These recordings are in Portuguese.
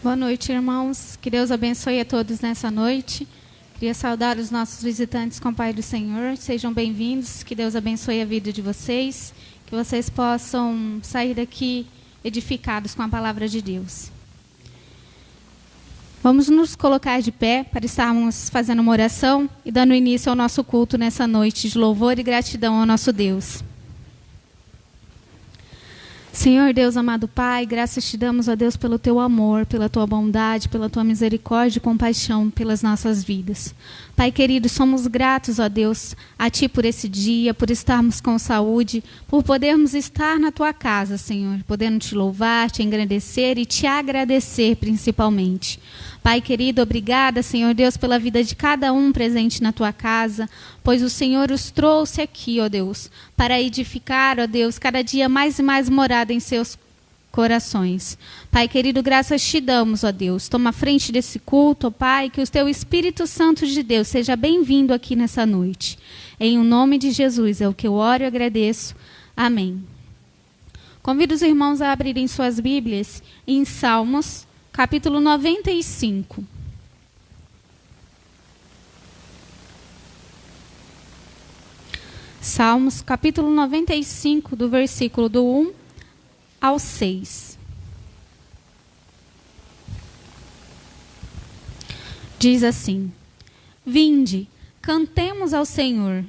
Boa noite, irmãos. Que Deus abençoe a todos nessa noite. Queria saudar os nossos visitantes com o Pai do Senhor. Sejam bem-vindos. Que Deus abençoe a vida de vocês. Que vocês possam sair daqui edificados com a palavra de Deus. Vamos nos colocar de pé para estarmos fazendo uma oração e dando início ao nosso culto nessa noite de louvor e gratidão ao nosso Deus. Senhor Deus, amado Pai, graças te damos, ó Deus, pelo teu amor, pela tua bondade, pela tua misericórdia e compaixão pelas nossas vidas. Pai querido, somos gratos, ó Deus, a ti por esse dia, por estarmos com saúde, por podermos estar na tua casa, Senhor, podendo te louvar, te engrandecer e te agradecer principalmente. Pai querido, obrigada, Senhor Deus, pela vida de cada um presente na tua casa, pois o Senhor os trouxe aqui, ó Deus, para edificar, ó Deus, cada dia mais e mais morada em seus corações. Pai querido, graças te damos, ó Deus. Toma a frente desse culto, ó Pai, que o teu Espírito Santo de Deus seja bem-vindo aqui nessa noite. Em o nome de Jesus é o que eu oro e agradeço. Amém. Convido os irmãos a abrirem suas Bíblias em Salmos, capítulo 95. Salmos, capítulo 95, do versículo do 1 ao 6. Diz assim: Vinde, cantemos ao Senhor,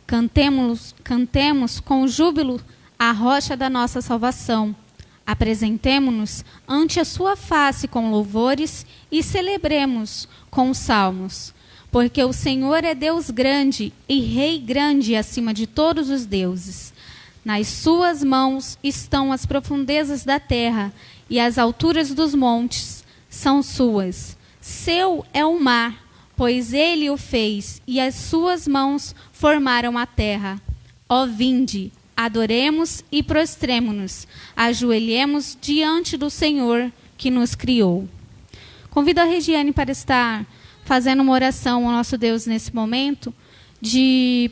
cantemos com júbilo a rocha da nossa salvação. Apresentemo-nos ante a sua face com louvores e celebremos com salmos. Porque o Senhor é Deus grande e Rei grande acima de todos os deuses. Nas suas mãos estão as profundezas da terra e as alturas dos montes são suas. Seu é o mar, pois ele o fez, e as suas mãos formaram a terra. Ó vinde, adoremos e prostremo-nos, ajoelhemos diante do Senhor que nos criou. Convido a Regiane para estar fazendo uma oração ao nosso Deus nesse momento de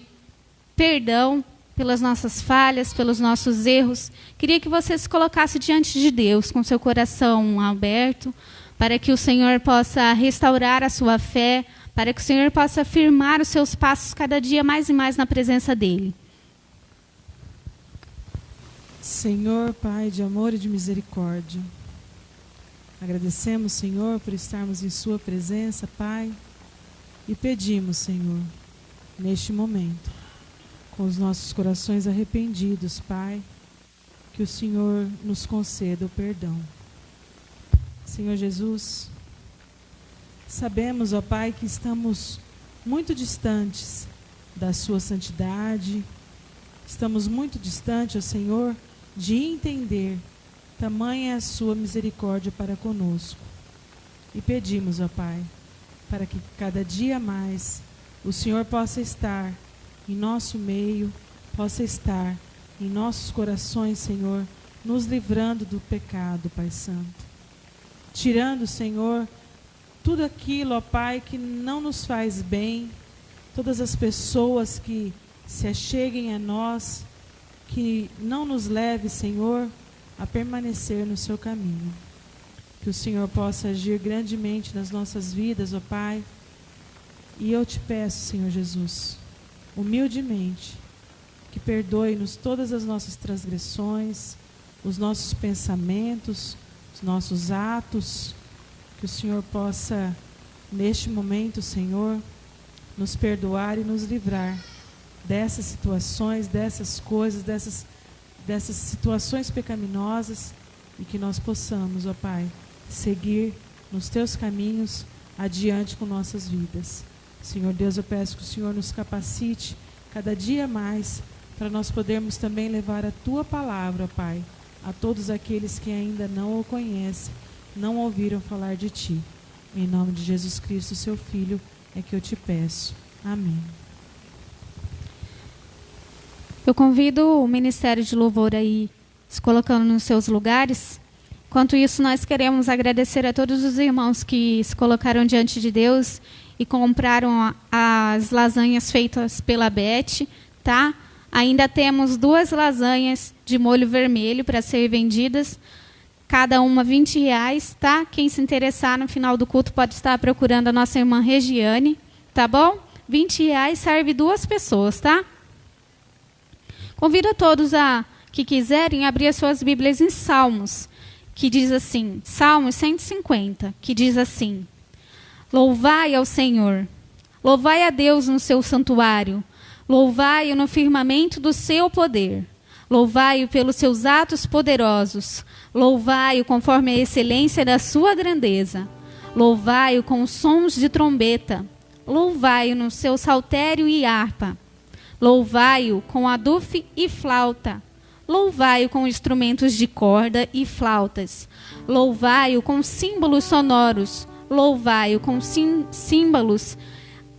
perdão pelas nossas falhas, pelos nossos erros. Queria que você se colocasse diante de Deus com seu coração aberto, para que o Senhor possa restaurar a sua fé, para que o Senhor possa firmar os seus passos cada dia mais e mais na presença dEle. Senhor, Pai de amor e de misericórdia, agradecemos, Senhor, por estarmos em sua presença, Pai, e pedimos, Senhor, neste momento, com os nossos corações arrependidos, Pai, que o Senhor nos conceda o perdão. Senhor Jesus, sabemos, ó Pai, que estamos muito distantes da sua santidade, estamos muito distantes, ó Senhor, de entender tamanha é a sua misericórdia para conosco. E pedimos, ó Pai, para que cada dia mais o Senhor possa estar em nosso meio, possa estar em nossos corações, Senhor, nos livrando do pecado, Pai Santo. Tirando, Senhor, tudo aquilo, ó Pai, que não nos faz bem, todas as pessoas que se acheguem a nós, que não nos leve, Senhor, a permanecer no seu caminho. Que o Senhor possa agir grandemente nas nossas vidas, ó Pai. E eu te peço, Senhor Jesus, humildemente, que perdoe-nos todas as nossas transgressões, os nossos pensamentos, os nossos atos. Que o Senhor possa, neste momento, Senhor, nos perdoar e nos livrar dessas situações, dessas coisas, dessas situações pecaminosas, e que nós possamos, ó Pai, seguir nos teus caminhos adiante com nossas vidas. Senhor Deus, eu peço que o Senhor nos capacite cada dia mais para nós podermos também levar a tua palavra, ó Pai, a todos aqueles que ainda não o conhecem, não ouviram falar de ti. Em nome de Jesus Cristo, seu Filho, é que eu te peço. Amém. Eu convido o Ministério de Louvor aí, se colocando nos seus lugares. Enquanto isso, nós queremos agradecer a todos os irmãos que se colocaram diante de Deus e compraram as lasanhas feitas pela Beth, tá? Ainda temos 2 lasanhas de molho vermelho para ser vendidas. cada uma R$20, tá? Quem se interessar no final do culto pode estar procurando a nossa irmã Regiane, tá bom? R$20 serve 2 pessoas, tá? Convido a todos que quiserem abrir as suas Bíblias em Salmos, que diz assim, Salmos 150, que diz assim: Louvai ao Senhor, louvai a Deus no seu santuário, louvai-o no firmamento do seu poder, louvai-o pelos seus atos poderosos, louvai-o conforme a excelência da sua grandeza, louvai-o com sons de trombeta, louvai-o no seu saltério e harpa, louvai-o com adufe e flauta, louvai-o com instrumentos de corda e flautas, louvai-o com símbolos sonoros, louvai-o com símbolos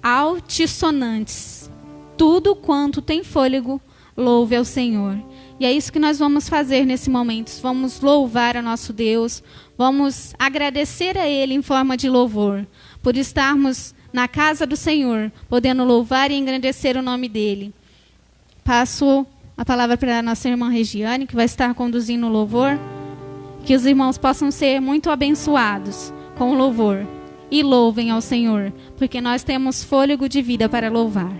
altissonantes. Tudo quanto tem fôlego, louve ao Senhor. E é isso que nós vamos fazer nesse momento. Vamos louvar a nosso Deus, vamos agradecer a Ele em forma de louvor, por estarmos na casa do Senhor, podendo louvar e engrandecer o nome dEle. Passo a palavra para a nossa irmã Regiane, que vai estar conduzindo o louvor. Que os irmãos possam ser muito abençoados com o louvor. E louvem ao Senhor, porque nós temos fôlego de vida para louvar.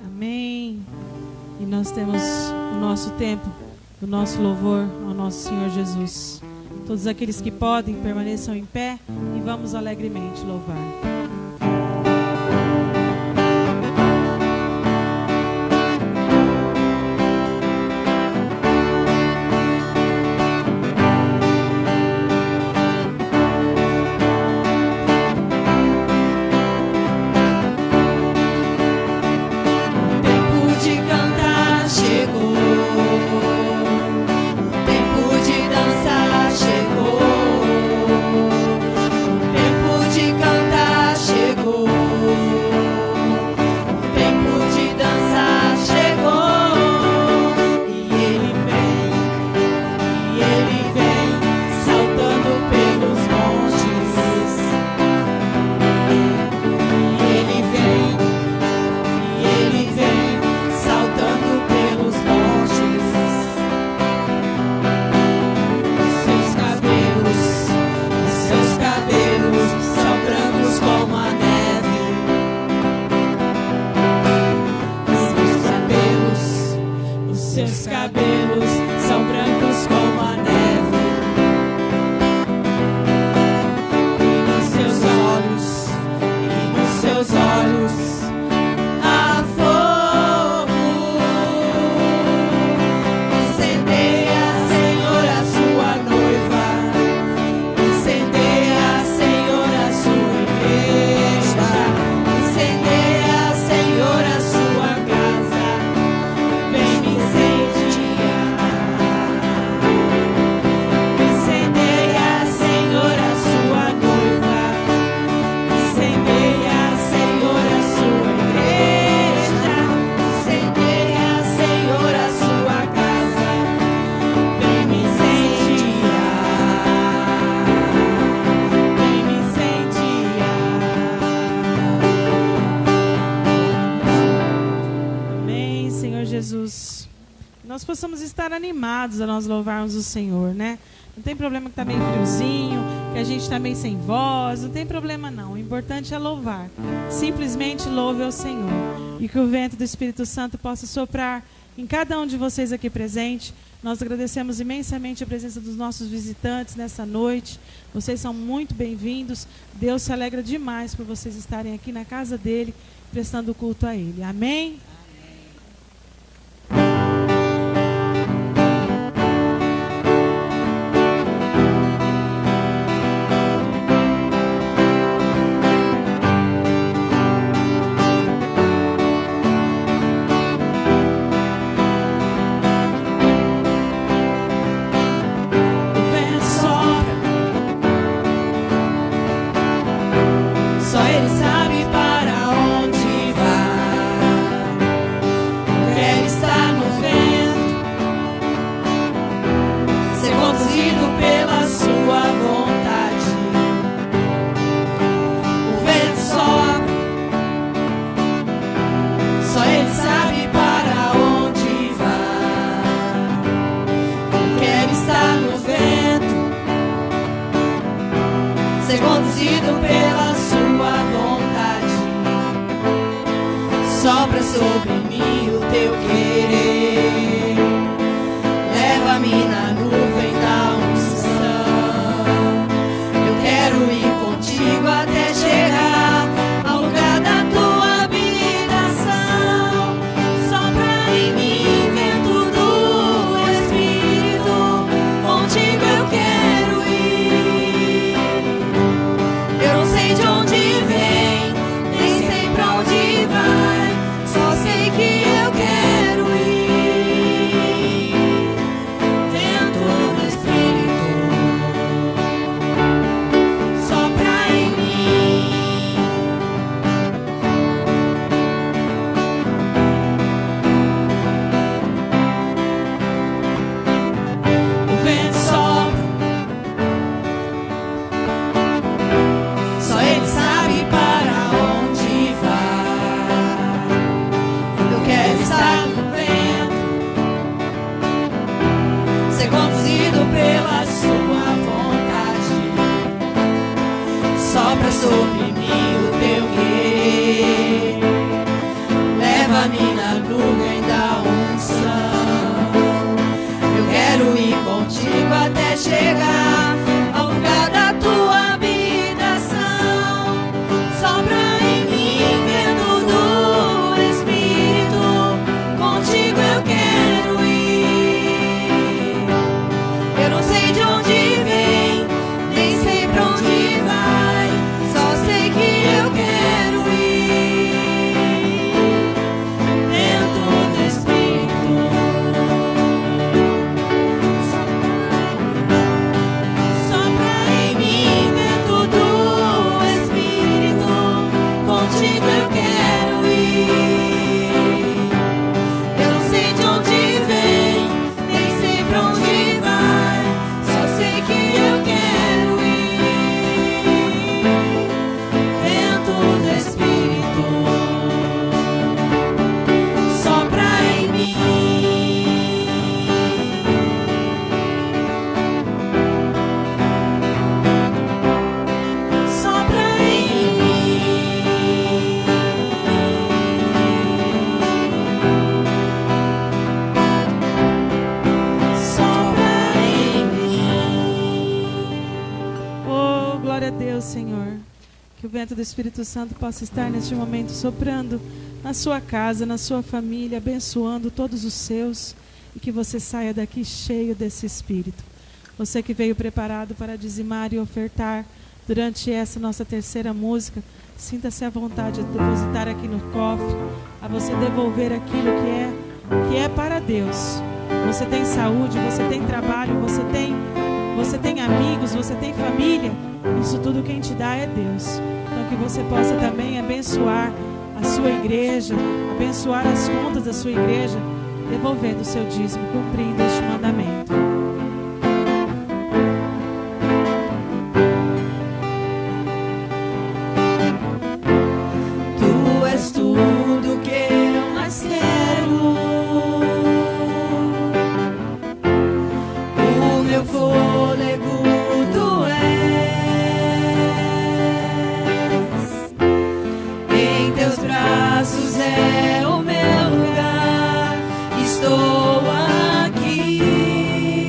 Amém. E nós temos o nosso tempo, o nosso louvor ao nosso Senhor Jesus. Todos aqueles que podem, permaneçam em pé e vamos alegremente louvar. Nós possamos estar animados a nós louvarmos o Senhor, né? Não tem problema que está meio friozinho, que a gente está meio sem voz, não tem problema não. O importante é louvar. Simplesmente louve ao Senhor. E que o vento do Espírito Santo possa soprar em cada um de vocês aqui presente. Nós agradecemos imensamente a presença dos nossos visitantes nessa noite. Vocês são muito bem-vindos. Deus se alegra demais por vocês estarem aqui na casa dele, prestando culto a ele. Amém? Só Ele sabe para onde vai. conduzido pela sua vontade. Sopra sobre mim o teu querer, leva-me na nuvem da unção. Eu quero ir contigo até chegar ao lugar da tua habitação. Sopra em mim vento do Espírito, contigo eu quero ir. Eu não sei de onde vem, nem sei pra onde vai, só sei que eu quero ir. Vento do Espírito, sopra em mim. O vento sopra, só ele sabe para onde vai. Eu quero estar no vento, ser conduzido pela sua vontade. Sopra sobre mim o teu querer, leva-me na nuvem da unção. Eu quero ir contigo até chegar ao lugar da tua habitação. Sopra em mim vento do Espírito, contigo eu quero ir. Eu não sei de onde vem, nem sei pra onde vai, só sei que eu quero ir. Vento do Espírito, sopra em mim vento do Espírito, contigo eu quero ir. Eu não sei de onde vem, nem sei pra onde vai, só sei que eu quero ir. Vento do Espírito, sopra em mim. Sopra em mim. Sopra em mim. Oh, glória a Deus, Senhor. Que o vento do Espírito Santo possa estar neste momento soprando na sua casa, na sua família, abençoando todos os seus, e que você saia daqui cheio desse Espírito. Você que veio preparado para dizimar e ofertar durante essa nossa terceira música, sinta-se à vontade de depositar aqui no cofre, a você devolver aquilo que é para Deus. Você tem saúde, você tem trabalho, você tem amigos, você tem família. Isso tudo quem te dá é Deus. Então que você possa também abençoar a sua igreja, abençoar as contas da sua igreja, devolvendo o seu dízimo, cumprindo este mandamento. Tu és tudo que eu mais quero. O meu fôlego tu és. Em teus braços é o meu lugar. Estou aqui.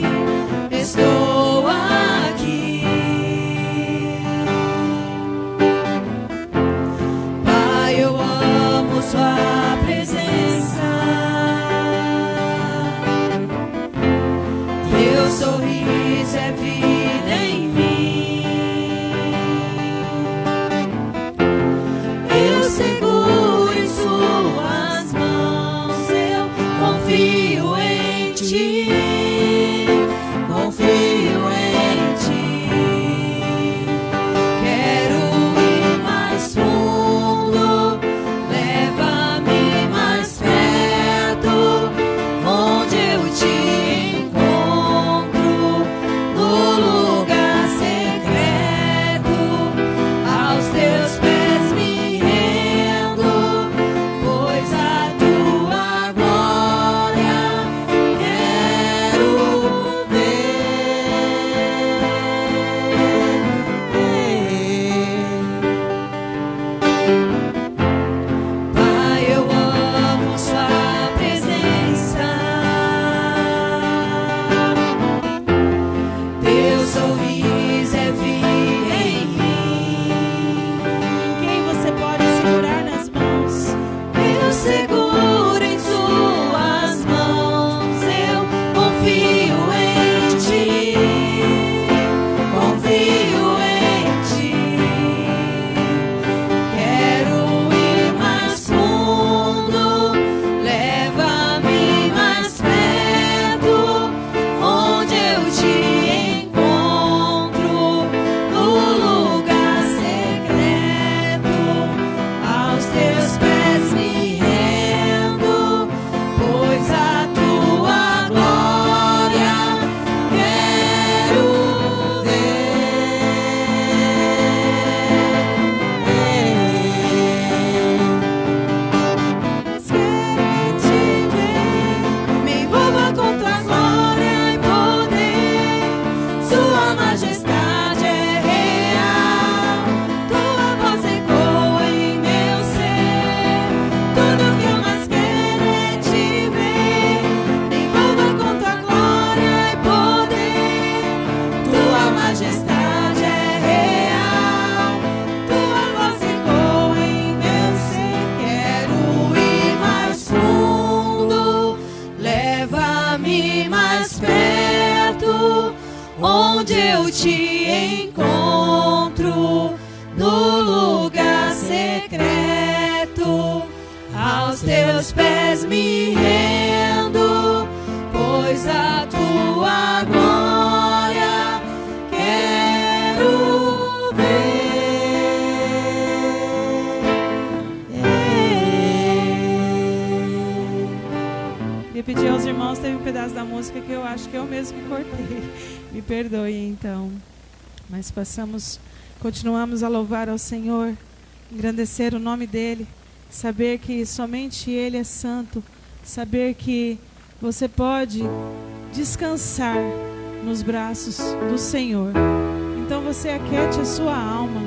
majestade é real. Tua voz ecoa em meu ser. Tudo que eu mais quero é te ver. Me envolva com tua glória e poder. Tua majestade é real. Tua voz ecoa em meu ser. Quero ir mais fundo. Leva-me mais perto, onde eu te encontro, no lugar secreto. Aos teus pés me rendo, pois a tua glória quero ver. Queria pedir aos irmãos, teve um pedaço da música que eu acho que eu mesmo que cortei. Me perdoe então. Mas continuamos a louvar ao Senhor, engrandecer o nome dEle, saber que somente Ele é santo, saber que você pode descansar nos braços do Senhor. Então você aquete a sua alma,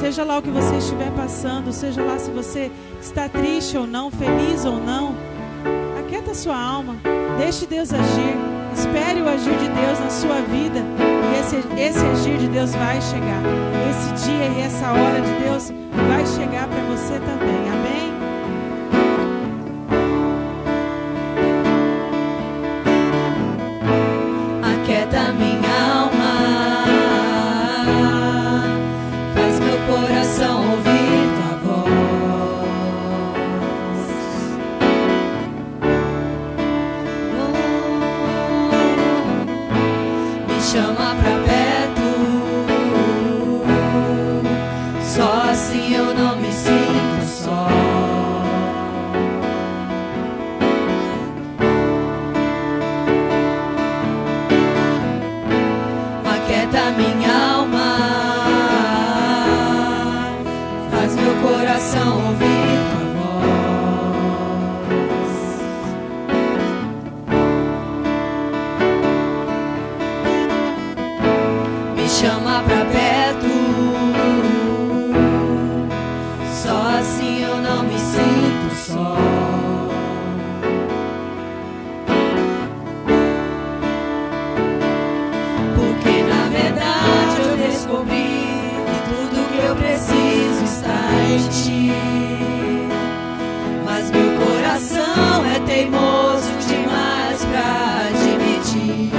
seja lá o que você estiver passando, seja lá se você está triste ou não, feliz ou não, aquieta a sua alma, deixe Deus agir, espere o agir de Deus na sua vida, e esse agir de Deus vai chegar, esse dia e essa hora de Deus vai chegar para você também, amém? Aquieta minha alma, faz meu coração ouvir tua voz. Me chama pra perto, só assim eu não me sinto só. Aquieta minha alma, faz meu coração ouvir tua voz. Me chama pra perto, só assim eu não me sinto só. Porque na verdade eu descobri que tudo que eu preciso está em ti. Mas meu coração é teimoso demais pra admitir.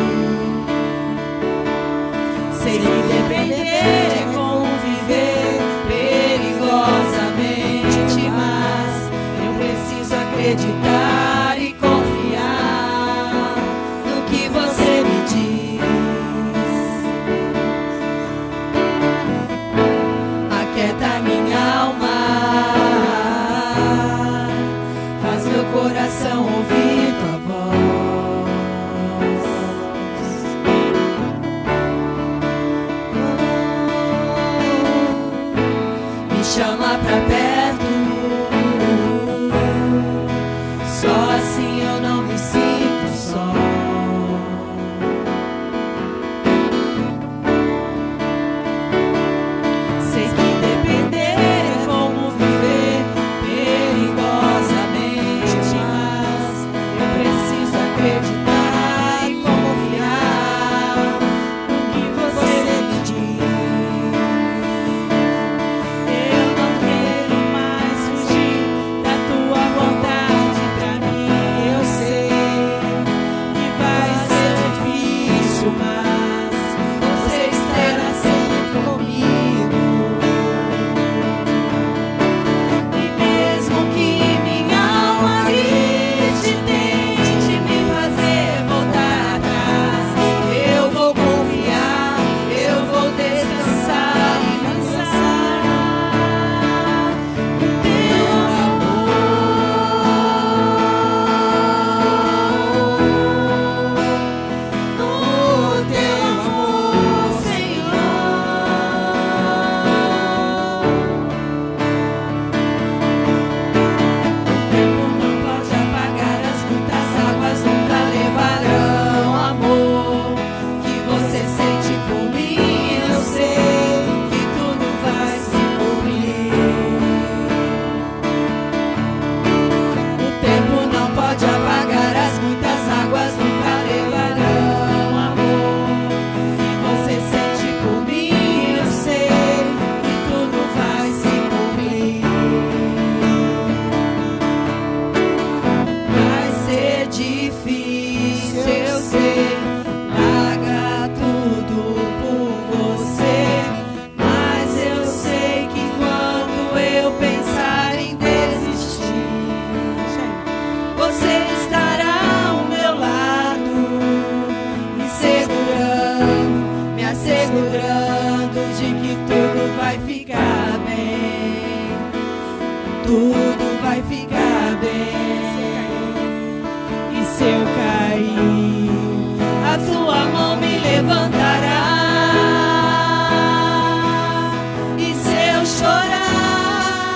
Sei que depender é como viver perigosamente, mas eu preciso acreditar e confiar no que você me diz. Aquieta minha alma, faz meu coração ouvir tua voz. Me chama pra perto, só assim eu não me sinto só. Sei que depender é como viver perigosamente, mas eu preciso acreditar e confiar no que você me diz. Eu não quero assegurando de que tudo vai ficar bem. Tudo vai ficar bem. E se eu cair, a tua mão me levantará. E se eu chorar,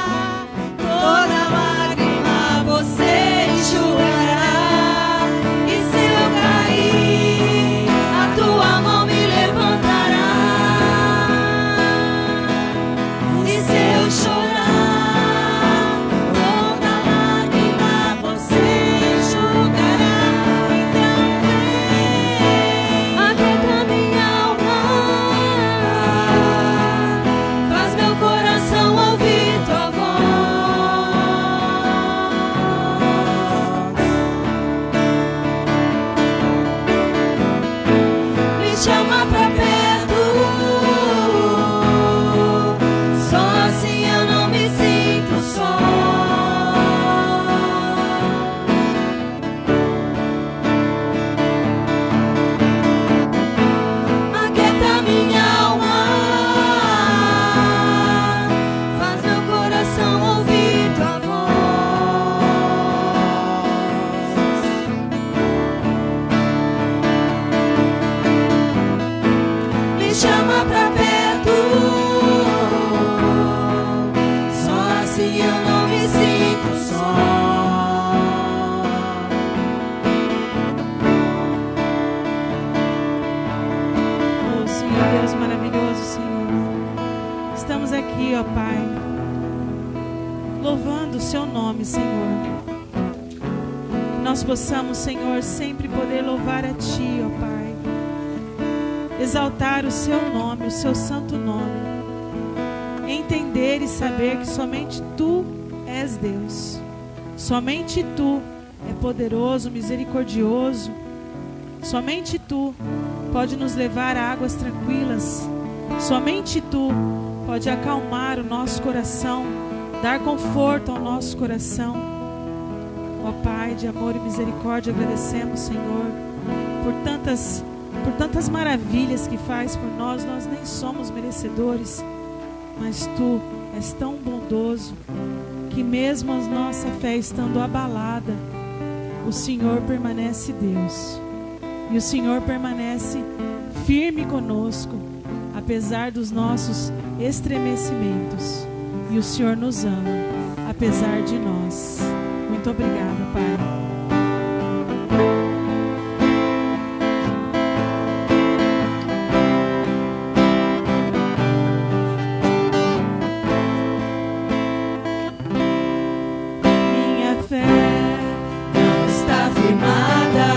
toda lágrima você enxugará. E se eu cair, a tua mão me levantará. E se eu chorar, toda lágrima você enxugará. Então vem, aquieta minha alma, faz meu coração ouvir tua voz. Me chama pra perto, só assim eu não me sinto só. Aquieta minha alma, faz meu coração ouvir tua voz. Me chama pra perto, só assim eu não me sinto só. Oh, Senhor Deus maravilhoso, Senhor. Estamos aqui, ó Pai, louvando o Seu nome, Senhor. Nós possamos, Senhor, sempre poder louvar a Ti, ó Pai. Exaltar o Seu nome, o Seu santo nome. Entender e saber que somente Tu és Deus. Somente Tu é poderoso, misericordioso. Somente Tu pode nos levar a águas tranquilas. Somente Tu pode acalmar o nosso coração, dar conforto ao nosso coração. Ó Pai de amor e misericórdia, agradecemos, Senhor, por tantas maravilhas que faz por nós. Nós nem somos merecedores, mas Tu és tão bondoso que mesmo a nossa fé estando abalada, o Senhor permanece Deus. E o Senhor permanece firme conosco, apesar dos nossos estremecimentos. E o Senhor nos ama, apesar de nós. Muito obrigada, Pai. Minha fé não está firmada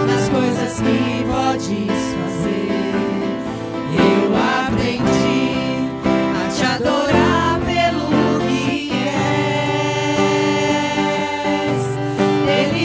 nas coisas que podes fazer. Eu aprendi a te adorar pelo que és. Ele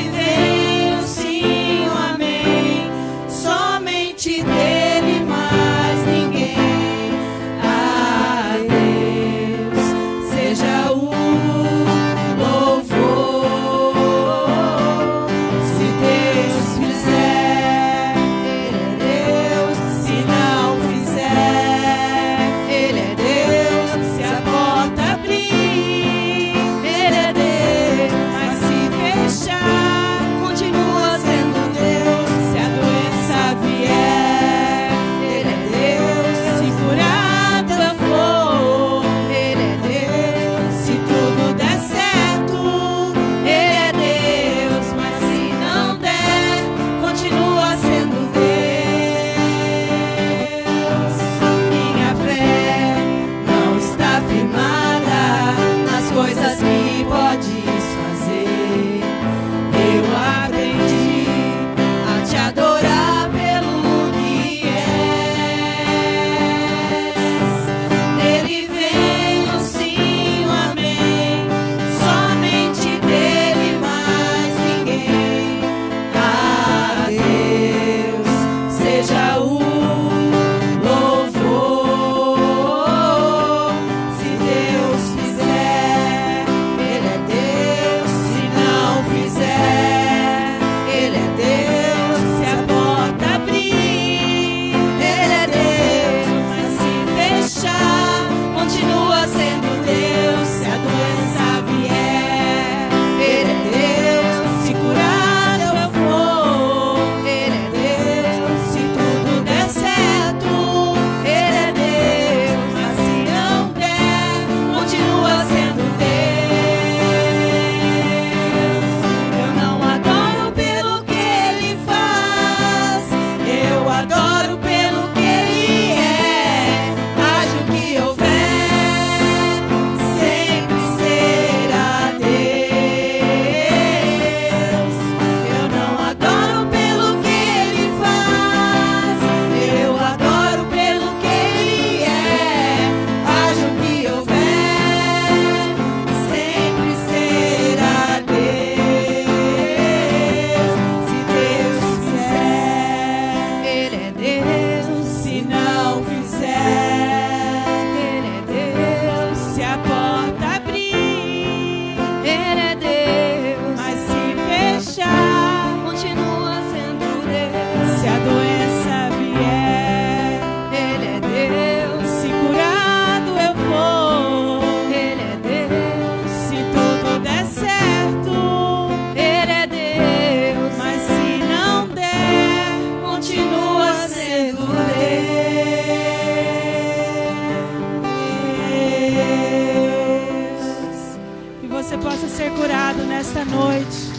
nesta noite.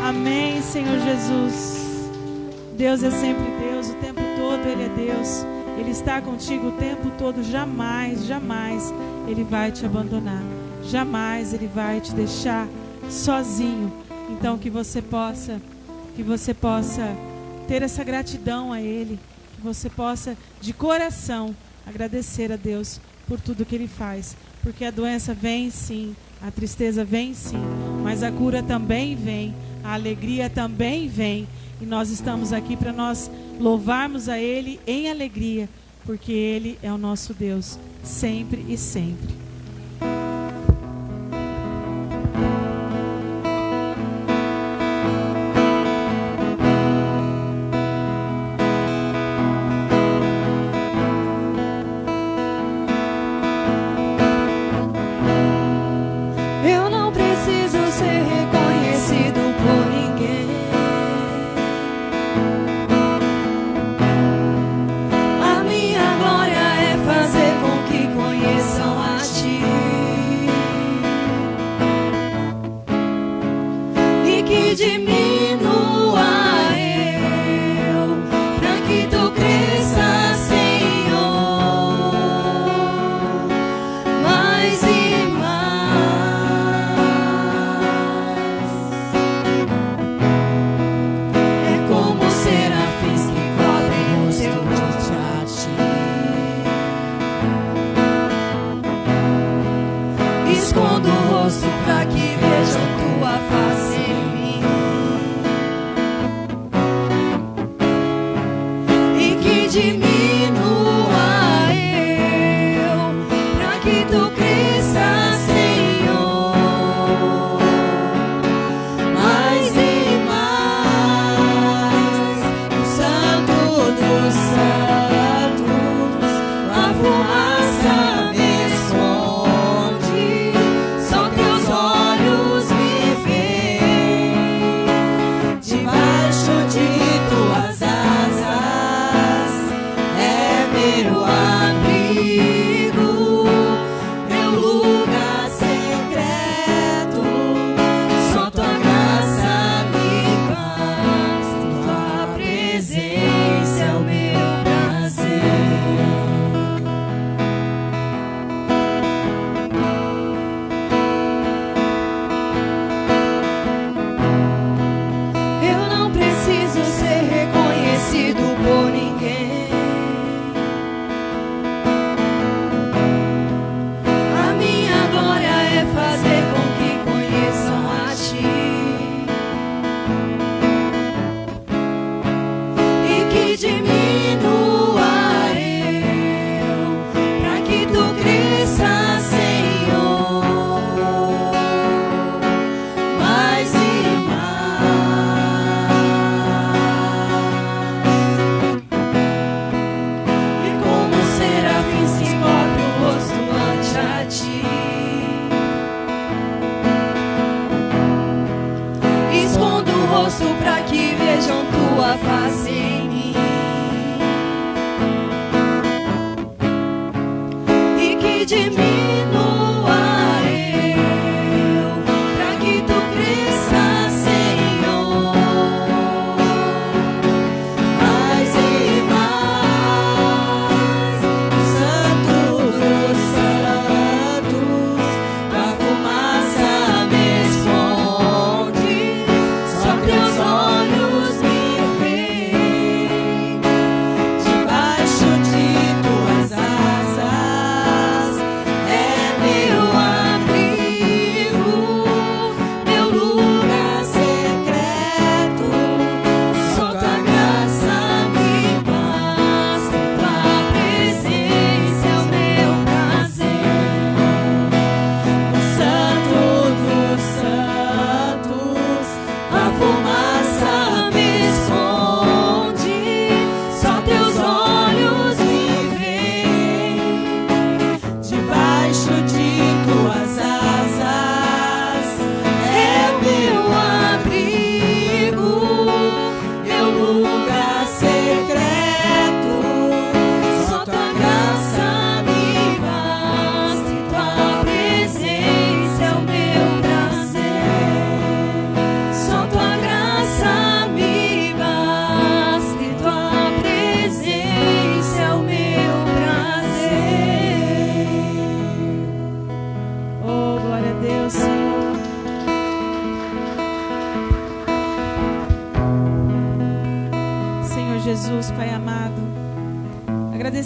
Amém, Senhor Jesus. Deus é sempre Deus, o tempo todo Ele é Deus. Ele está contigo o tempo todo, jamais, jamais Ele vai te abandonar. Jamais Ele vai te deixar sozinho. Então que você possa ter essa gratidão a Ele, que você possa de coração agradecer a Deus por tudo que Ele faz, porque a doença vem sim, a tristeza vem sim, mas a cura também vem, a alegria também vem, e nós estamos aqui para nós louvarmos a Ele em alegria, porque Ele é o nosso Deus, sempre e sempre. É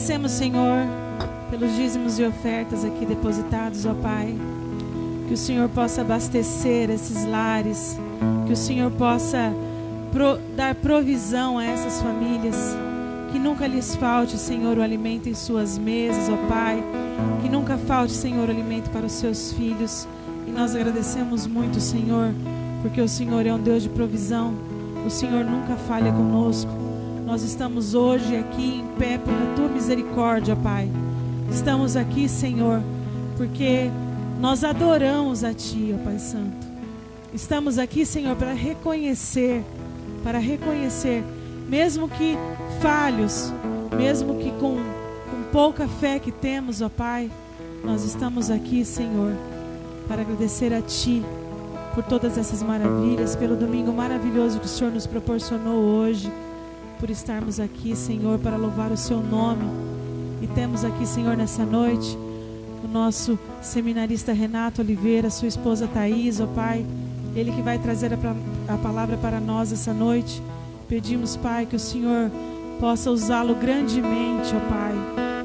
agradecemos, Senhor, pelos dízimos e ofertas aqui depositados, ó Pai. Que o Senhor possa abastecer esses lares, que o Senhor possa dar provisão a essas famílias, que nunca lhes falte, Senhor, o alimento em suas mesas, ó Pai, que nunca falte, Senhor, o alimento para os seus filhos. E nós agradecemos muito, Senhor, porque o Senhor é um Deus de provisão, o Senhor nunca falha conosco. Nós estamos hoje aqui em pé pela Tua misericórdia, Pai. Estamos aqui, Senhor, porque nós adoramos a Ti, ó Pai Santo. Estamos aqui, Senhor, para reconhecer, mesmo que falhos, mesmo que com pouca fé que temos, ó Pai, nós estamos aqui, Senhor, para agradecer a Ti por todas essas maravilhas, pelo domingo maravilhoso que o Senhor nos proporcionou hoje, por estarmos aqui, Senhor, para louvar o Seu nome. E temos aqui, Senhor, nessa noite, o nosso seminarista Renato Oliveira, sua esposa Thaís, ó Pai, ele que vai trazer a palavra para nós essa noite. Pedimos, Pai, que o Senhor possa usá-lo grandemente, ó Pai,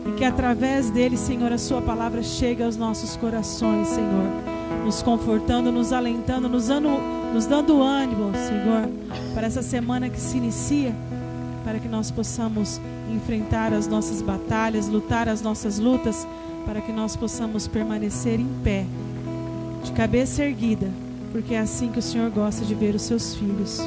e que através dele, Senhor, a Sua palavra chegue aos nossos corações, Senhor, nos confortando, nos alentando, nos dando ânimo, Senhor, para essa semana que se inicia, para que nós possamos enfrentar as nossas batalhas, lutar as nossas lutas, para que nós possamos permanecer em pé, de cabeça erguida, porque é assim que o Senhor gosta de ver os Seus filhos.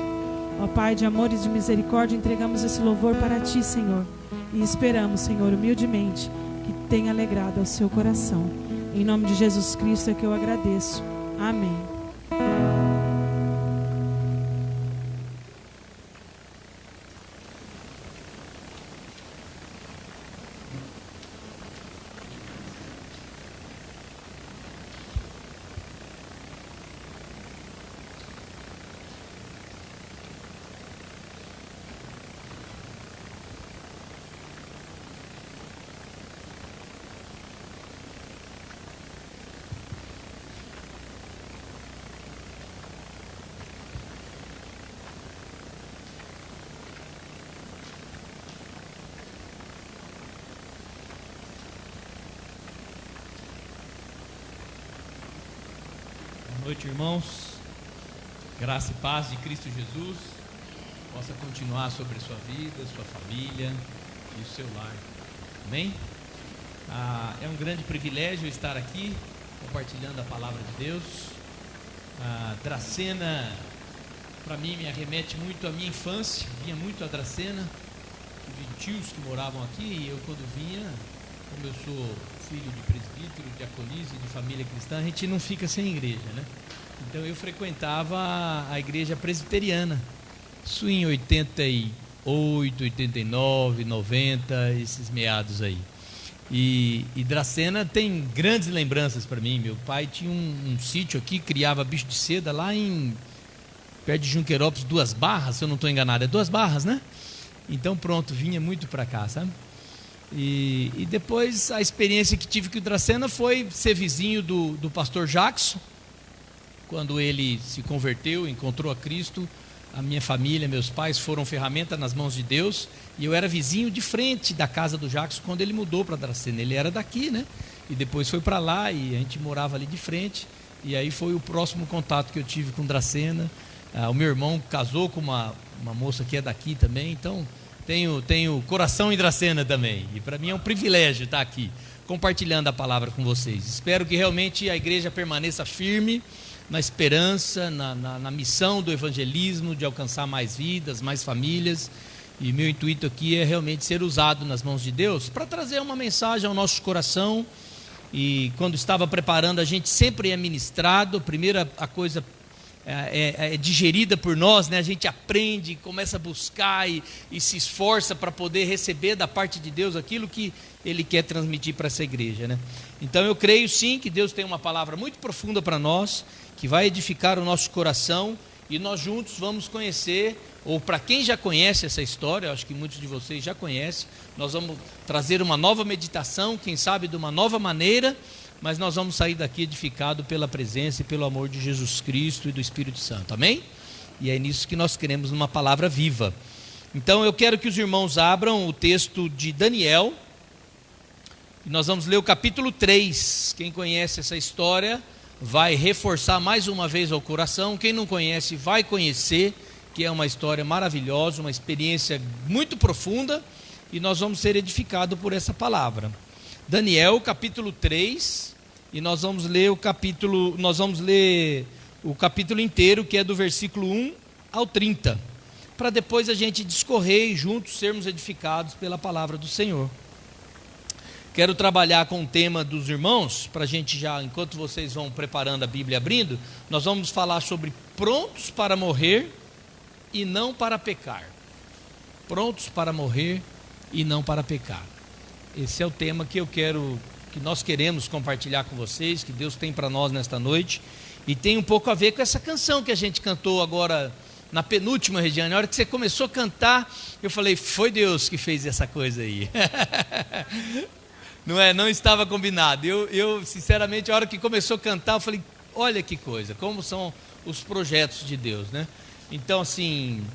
Ó Pai de amor e de misericórdia, entregamos esse louvor para Ti, Senhor, e esperamos, Senhor, humildemente, que tenha alegrado ao Seu coração. Em nome de Jesus Cristo é que eu agradeço. Amém. Boa noite, irmãos. Graça e paz de Cristo Jesus possa continuar sobre a sua vida, sua família e o seu lar. Amém? É um grande privilégio estar aqui compartilhando a palavra de Deus. Dracena, para mim, me arremete muito à minha infância. Vinha muito a Dracena. Tive tios que moravam aqui e eu, quando vinha, como eu sou filho de presbítero, diaconisa e de família cristã, a gente não fica sem igreja, né? Então eu frequentava a igreja presbiteriana, isso em 88, 89, 90, esses meados aí. E Dracena tem grandes lembranças para mim. Meu pai tinha um sítio aqui, criava bicho de seda lá perto de Junquerópolis, Duas Barras, se eu não estou enganado, é Duas Barras, né? Então pronto, vinha muito para cá, sabe? E depois a experiência que tive com o Dracena foi ser vizinho do pastor Jackson. Quando ele se converteu, encontrou a Cristo, a minha família, meus pais foram ferramenta nas mãos de Deus, e eu era vizinho de frente da casa do Jackson quando ele mudou para Dracena. Ele era daqui, né? E depois foi para lá e a gente morava ali de frente, e aí foi o próximo contato que eu tive com Dracena. O meu irmão casou com uma moça que é daqui também, então tenho coração em Dracena também, e para mim é um privilégio estar aqui compartilhando a palavra com vocês. Espero que realmente a igreja permaneça firme na esperança, na missão do evangelismo, de alcançar mais vidas, mais famílias, e meu intuito aqui é realmente ser usado nas mãos de Deus para trazer uma mensagem ao nosso coração. E quando estava preparando, a gente sempre é ministrado. Primeiro a coisa é digerida por nós, né? A gente aprende, começa a buscar e se esforça para poder receber da parte de Deus aquilo que Ele quer transmitir para essa igreja, né? Então eu creio sim que Deus tem uma palavra muito profunda para nós, que vai edificar o nosso coração, e nós juntos vamos conhecer, ou para quem já conhece essa história, eu acho que muitos de vocês já conhecem, nós vamos trazer uma nova meditação, quem sabe de uma nova maneira, mas nós vamos sair daqui edificados pela presença e pelo amor de Jesus Cristo e do Espírito Santo, amém? E é nisso que nós queremos, uma palavra viva. Então eu quero que os irmãos abram o texto de Daniel, E nós vamos ler o capítulo 3. Quem conhece essa história vai reforçar mais uma vez ao coração. Quem não conhece vai conhecer, que é uma história maravilhosa, uma experiência muito profunda, e nós vamos ser edificados por essa palavra. Daniel, capítulo 3, e nós vamos ler o capítulo inteiro, que é do versículo 1 ao 30, para depois a gente discorrer e juntos sermos edificados pela palavra do Senhor. Quero trabalhar com o tema dos irmãos, para a gente já, enquanto vocês vão preparando a Bíblia e abrindo, nós vamos falar sobre prontos para morrer e não para pecar. Prontos para morrer e não para pecar. Esse é o tema que nós queremos compartilhar com vocês, que Deus tem para nós nesta noite, e tem um pouco a ver com essa canção que a gente cantou agora na penúltima, Regiane. Na hora que você começou a cantar, eu falei, foi Deus que fez essa coisa aí. Não estava combinado. Eu, sinceramente, a hora que começou a cantar, eu falei, olha que coisa, como são os projetos de Deus, né? Então, assim,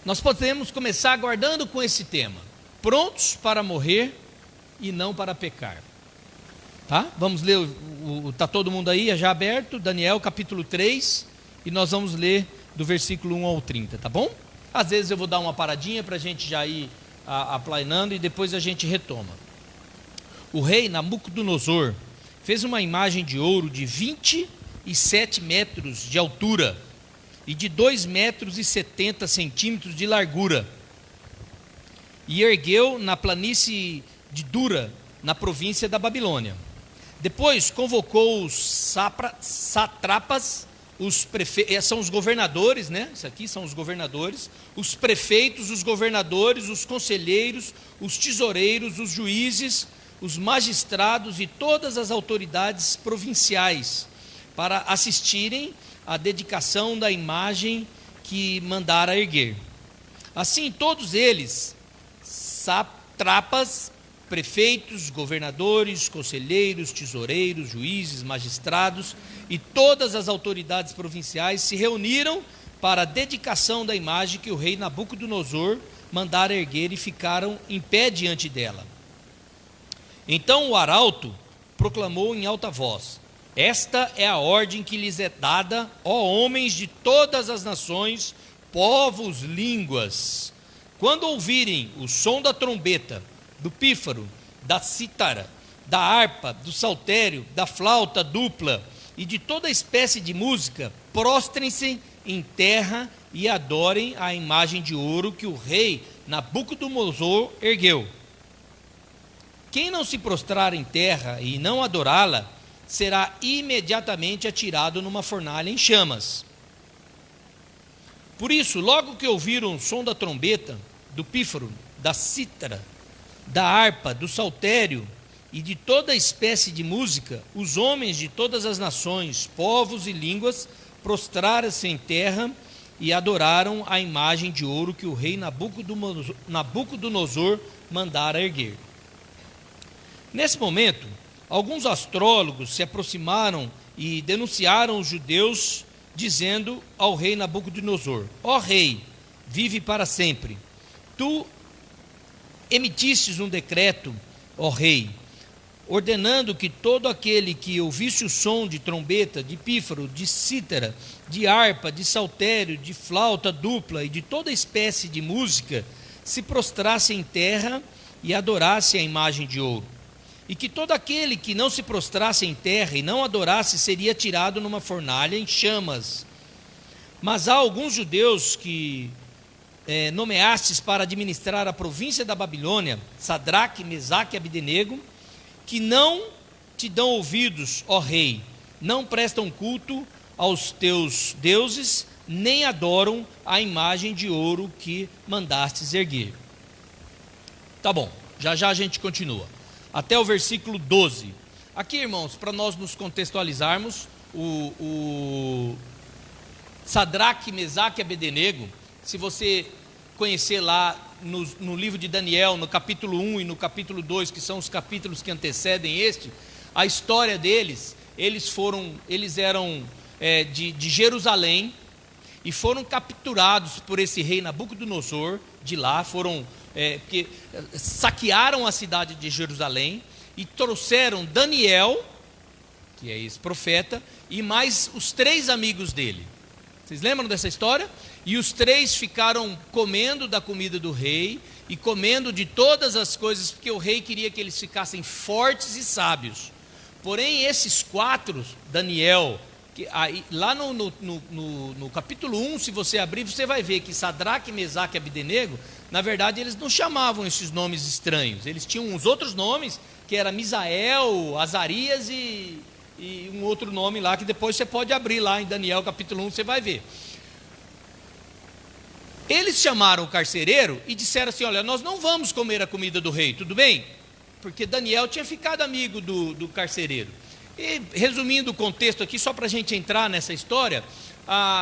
nós podemos começar aguardando com esse tema, prontos para morrer e não para pecar. Tá? Vamos ler, está todo mundo aí, já aberto, Daniel capítulo 3, e nós vamos ler do versículo 1 ao 30, tá bom? Às vezes eu vou dar uma paradinha para a gente já ir aplanando e depois a gente retoma. O rei Nabucodonosor fez uma imagem de ouro de 27 metros de altura e de 2,70 metros de largura, e ergueu na planície de Dura, na província da Babilônia. Depois convocou os sátrapas, os prefeitos, são os governadores, né? Isso aqui são os governadores, os prefeitos, os governadores, os conselheiros, os tesoureiros, os juízes, os magistrados e todas as autoridades provinciais para assistirem à dedicação da imagem que mandara erguer. Assim, todos eles, sátrapas, prefeitos, governadores, conselheiros, tesoureiros, juízes, magistrados e todas as autoridades provinciais se reuniram para a dedicação da imagem que o rei Nabucodonosor mandara erguer e ficaram em pé diante dela. Então o arauto proclamou em alta voz: esta é a ordem que lhes é dada, ó homens de todas as nações, povos, línguas. Quando ouvirem o som da trombeta, do pífaro, da cítara, da harpa, do saltério, da flauta dupla e de toda espécie de música, prostrem-se em terra e adorem a imagem de ouro que o rei Nabucodonosor ergueu. Quem não se prostrar em terra e não adorá-la, será imediatamente atirado numa fornalha em chamas. Por isso, logo que ouviram o som da trombeta, do pífaro, da cítara, da harpa, do saltério e de toda espécie de música, os homens de todas as nações, povos e línguas prostraram-se em terra e adoraram a imagem de ouro que o rei Nabucodonosor mandara erguer. Nesse momento, alguns astrólogos se aproximaram e denunciaram os judeus, dizendo ao rei Nabucodonosor: ó rei, vive para sempre. Tu emitistes um decreto, ó rei, ordenando que todo aquele que ouvisse o som de trombeta, de pífaro, de cítara, de harpa, de saltério, de flauta dupla e de toda espécie de música, se prostrasse em terra e adorasse a imagem de ouro. E que todo aquele que não se prostrasse em terra e não adorasse seria tirado numa fornalha em chamas. Mas há alguns judeus que nomeastes para administrar a província da Babilônia, Sadraque, Mesaque e Abdenego, que não te dão ouvidos, ó rei, não prestam culto aos teus deuses, nem adoram a imagem de ouro que mandastes erguer. Tá bom, já a gente continua. Até o versículo 12. Aqui, irmãos, para nós nos contextualizarmos, o Sadraque, Mesaque e Abdenego, se você conhecer lá no livro de Daniel, no capítulo 1 e no capítulo 2, que são os capítulos que antecedem este, a história deles, eles eram de Jerusalém e foram capturados por esse rei Nabucodonosor de lá, foram porque saquearam a cidade de Jerusalém e trouxeram Daniel, que é esse profeta, e mais os 3 amigos dele. Vocês lembram dessa história? E os 3 ficaram comendo da comida do rei e comendo de todas as coisas, porque o rei queria que eles ficassem fortes e sábios. Porém, esses 4, Daniel, lá no capítulo 1, se você abrir, você vai ver que Sadraque, Mesaque e Abdenego, na verdade, eles não chamavam esses nomes estranhos. Eles tinham uns outros nomes, que era Misael, Azarias e um outro nome lá, que depois você pode abrir lá em Daniel capítulo 1, você vai ver. Eles chamaram o carcereiro e disseram assim: olha, nós não vamos comer a comida do rei, tudo bem? Porque Daniel tinha ficado amigo do carcereiro. E resumindo o contexto aqui, só para a gente entrar nessa história,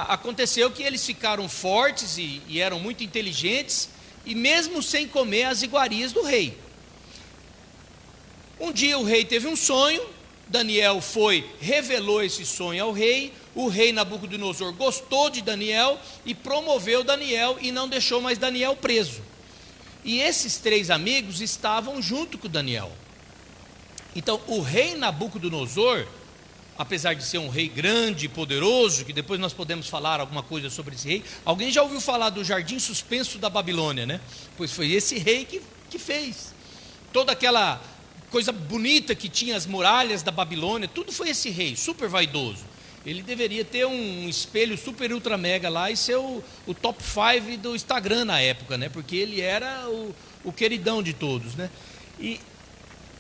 aconteceu que eles ficaram fortes e eram muito inteligentes, e mesmo sem comer as iguarias do rei. Um dia o rei teve um sonho, Daniel revelou esse sonho ao rei. O rei Nabucodonosor gostou de Daniel e promoveu Daniel e não deixou mais Daniel preso. E esses 3 amigos estavam junto com Daniel. Então o rei Nabucodonosor, apesar de ser um rei grande e poderoso, que depois nós podemos falar alguma coisa sobre esse rei. Alguém já ouviu falar do jardim suspenso da Babilônia, né? Pois foi esse rei que fez toda aquela coisa bonita que tinha as muralhas da Babilônia. Tudo foi esse rei, super vaidoso. Ele deveria ter um espelho super ultra mega lá e ser o top 5 do Instagram na época, né? Porque ele era o queridão de todos, né? E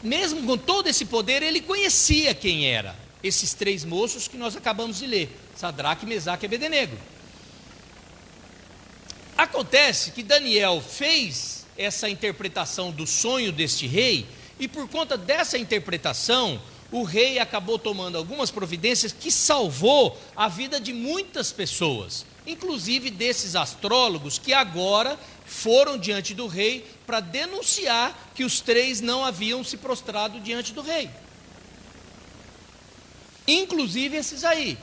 mesmo com todo esse poder, ele conhecia quem era esses 3 moços que nós acabamos de ler: Sadraque, Mesaque e Abdenego. Acontece que Daniel fez essa interpretação do sonho deste rei, e por conta dessa interpretação, o rei acabou tomando algumas providências que salvou a vida de muitas pessoas, inclusive desses astrólogos que agora foram diante do rei para denunciar que os 3 não haviam se prostrado diante do rei. Inclusive esses aí.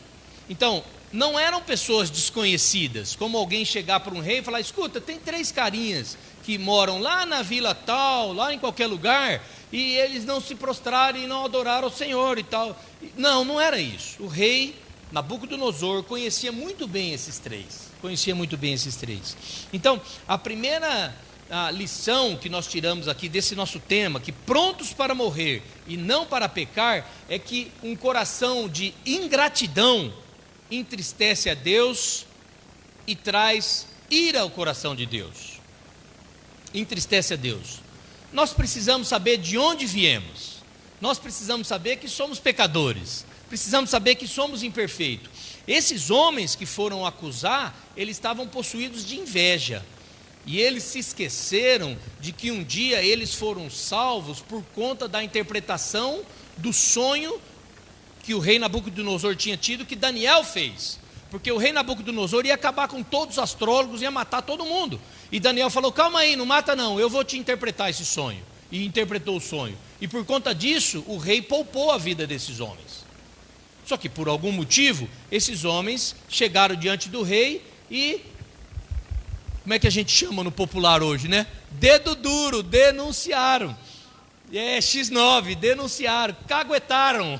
Então, não eram pessoas desconhecidas, como alguém chegar para um rei e falar: escuta, tem 3 carinhas que moram lá na vila tal, lá em qualquer lugar, e eles não se prostraram e não adoraram o Senhor e tal. Não, não era isso. O rei Nabucodonosor conhecia muito bem esses 3. Então, a primeira lição que nós tiramos aqui desse nosso tema, que prontos para morrer e não para pecar, é que um coração de ingratidão entristece a Deus e traz ira ao coração de Deus. Entristece a Deus. Nós precisamos saber de onde viemos. Nós precisamos saber que somos pecadores. Precisamos saber que somos imperfeitos. Esses homens que foram acusar, eles estavam possuídos de inveja. E eles se esqueceram de que um dia eles foram salvos por conta da interpretação do sonho que o rei Nabucodonosor tinha tido, que Daniel fez. Porque o rei Nabucodonosor ia acabar com todos os astrólogos, ia matar todo mundo. E Daniel falou: calma aí, não mata não, eu vou te interpretar esse sonho. E interpretou o sonho. E por conta disso, o rei poupou a vida desses homens. Só que por algum motivo, esses homens chegaram diante do rei e, como é que a gente chama no popular hoje, né? Dedo duro, denunciaram. X9, denunciaram, caguetaram,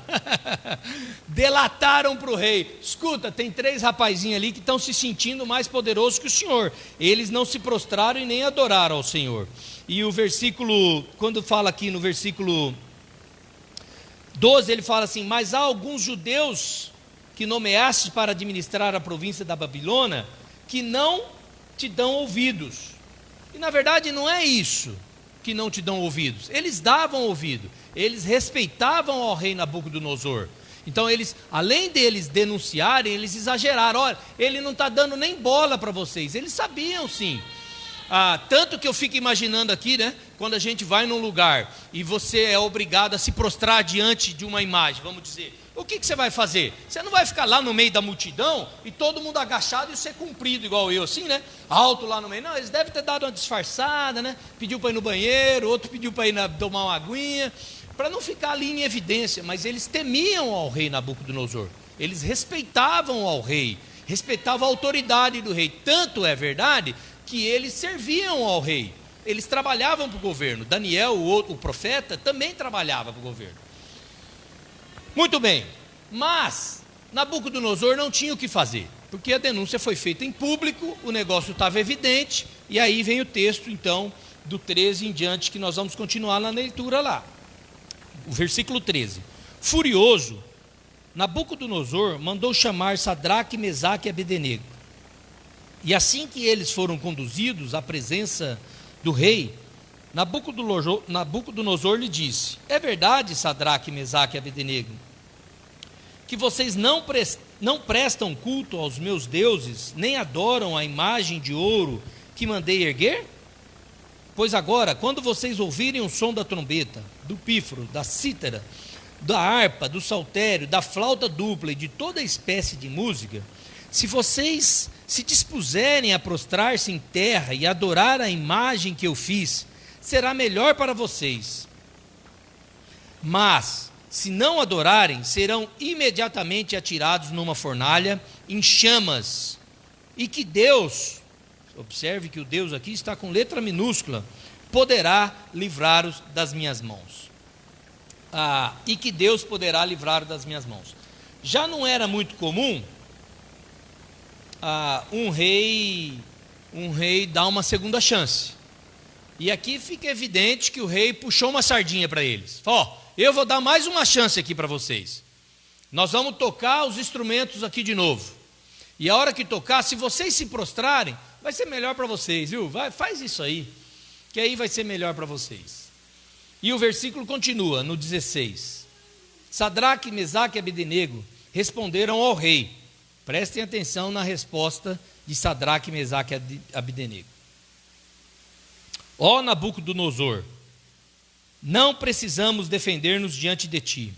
delataram para o rei: escuta, tem 3 rapazinhos ali que estão se sentindo mais poderosos que o Senhor. Eles não se prostraram e nem adoraram ao Senhor. E o versículo, quando fala aqui no versículo 12, ele fala assim: mas há alguns judeus que nomeaste para administrar a província da Babilônia, que não te dão ouvidos. E na verdade não é isso, que não te dão ouvidos. Eles davam ouvido, eles respeitavam ao rei Nabucodonosor. Então eles, além deles denunciarem, eles exageraram: olha, ele não está dando nem bola para vocês. Eles sabiam sim. Tanto que eu fico imaginando aqui, né? Quando a gente vai num lugar e você é obrigado a se prostrar diante de uma imagem, vamos dizer, o que você vai fazer? Você não vai ficar lá no meio da multidão e todo mundo agachado e ser comprido igual eu, assim, né? Alto lá no meio. Não, eles devem ter dado uma disfarçada, né? Pediu para ir no banheiro, outro pediu para ir tomar uma aguinha, para não ficar ali em evidência. Mas eles temiam ao rei Nabucodonosor. Eles respeitavam ao rei, respeitavam a autoridade do rei. Tanto é verdade que eles serviam ao rei. eles trabalhavam para o governo. Daniel, o profeta, também trabalhava para o governo. Muito bem, mas Nabucodonosor não tinha o que fazer, porque a denúncia foi feita em público, o negócio estava evidente, e aí vem o texto, então, do 13 em diante, que nós vamos continuar na leitura lá. O versículo 13. Furioso, Nabucodonosor mandou chamar Sadraque, Mesaque e Abdenego. E assim que eles foram conduzidos à presença do rei, Nabucodonosor lhe disse: é verdade, Sadraque, Mesaque e Abdenego, que vocês não prestam culto aos meus deuses, nem adoram a imagem de ouro que mandei erguer? Pois agora, quando vocês ouvirem o som da trombeta, do pífaro, da cítara, da harpa, do saltério, da flauta dupla e de toda espécie de música, se vocês se dispuserem a prostrar-se em terra e adorar a imagem que eu fiz, será melhor para vocês. Mas, se não adorarem, serão imediatamente atirados numa fornalha em chamas. E que Deus, observe que o Deus aqui está com letra minúscula, poderá livrar-os das minhas mãos. E que Deus poderá livrar das minhas mãos. Já não era muito comum um rei dar uma segunda chance. E aqui fica evidente que o rei puxou uma sardinha para eles. Falou: eu vou dar mais uma chance aqui para vocês. Nós vamos tocar os instrumentos aqui de novo. E a hora que tocar, se vocês se prostrarem, vai ser melhor para vocês, viu? Faz isso aí, que aí vai ser melhor para vocês. E o versículo continua, no 16. Sadraque, Mesaque e Abdenego responderam ao rei. Prestem atenção na resposta de Sadraque, Mesaque e Abdenego. Ó Nabucodonosor, não precisamos defender-nos diante de ti.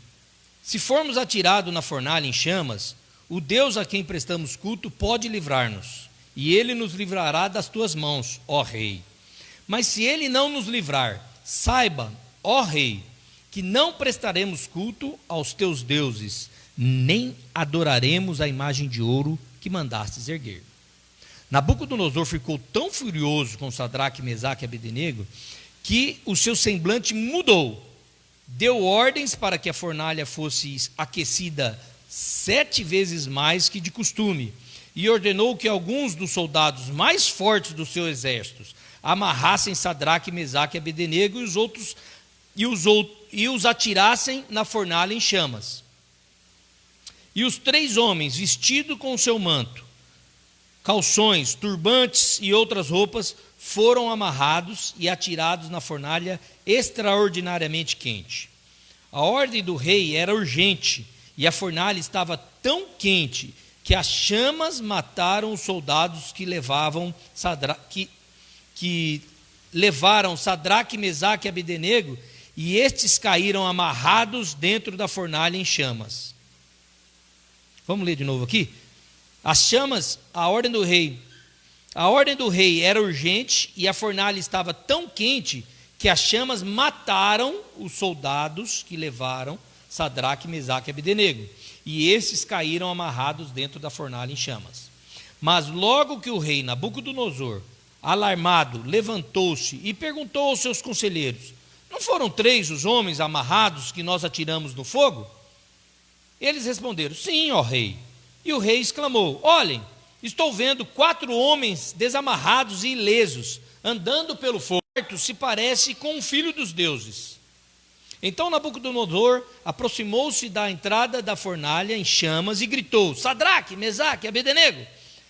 Se formos atirados na fornalha em chamas, o Deus a quem prestamos culto pode livrar-nos, e ele nos livrará das tuas mãos, ó rei. Mas se ele não nos livrar, saiba, ó rei, que não prestaremos culto aos teus deuses, nem adoraremos a imagem de ouro que mandastes erguer. Nabucodonosor ficou tão furioso com Sadraque, Mesaque e Abdenego, que o seu semblante mudou. Deu ordens para que a fornalha fosse aquecida 7 vezes mais que de costume, e ordenou que alguns dos soldados mais fortes do seu exército amarrassem Sadraque, Mesaque e Abdenego e os atirassem na fornalha em chamas. E os 3 homens, vestidos com o seu manto, calções, turbantes e outras roupas, foram amarrados e atirados na fornalha extraordinariamente quente. A ordem do rei era urgente, e a fornalha estava tão quente que as chamas mataram os soldados que levaram Sadraque, Mesaque e Abdenego, e estes caíram amarrados dentro da fornalha em chamas. Vamos ler de novo aqui? A ordem do rei era urgente, e a fornalha estava tão quente que as chamas mataram os soldados que levaram Sadraque, Mesaque e Abdenego, e esses caíram amarrados dentro da fornalha em chamas. Mas logo que o rei Nabucodonosor, alarmado, levantou-se e perguntou aos seus conselheiros: não foram 3 os homens amarrados que nós atiramos no fogo? Eles responderam: sim, ó rei. E o rei exclamou: olhem, estou vendo 4 homens desamarrados e ilesos, andando pelo fogo. Se parece com um filho dos deuses. Então Nabucodonosor aproximou-se da entrada da fornalha em chamas e gritou: Sadraque, Mesaque e Abdenego,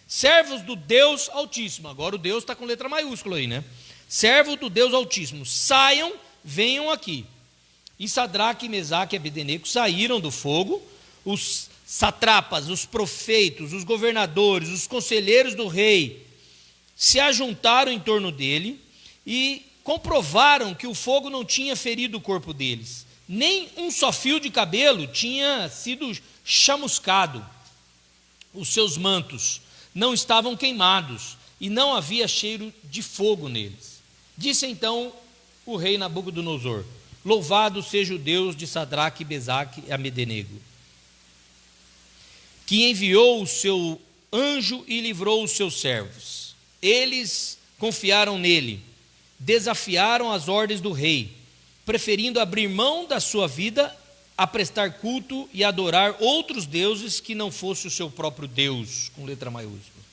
servos do Deus Altíssimo. Agora o Deus está com letra maiúscula aí, né? Servo do Deus Altíssimo, saiam, venham aqui. E Sadraque, Mesaque e Abdenego saíram do fogo. Os satrapas, os prefeitos, os governadores, os conselheiros do rei se ajuntaram em torno dele e comprovaram que o fogo não tinha ferido o corpo deles, nem um só fio de cabelo tinha sido chamuscado. Os seus mantos não estavam queimados e não havia cheiro de fogo neles. Disse então o rei Nabucodonosor: louvado seja o Deus de Sadraque, Mesaque e Abdenego, que enviou o seu anjo e livrou os seus servos. Eles confiaram nele desafiaram as ordens do rei, preferindo abrir mão da sua vida a prestar culto e adorar outros deuses que não fosse o seu próprio Deus, com letra maiúscula.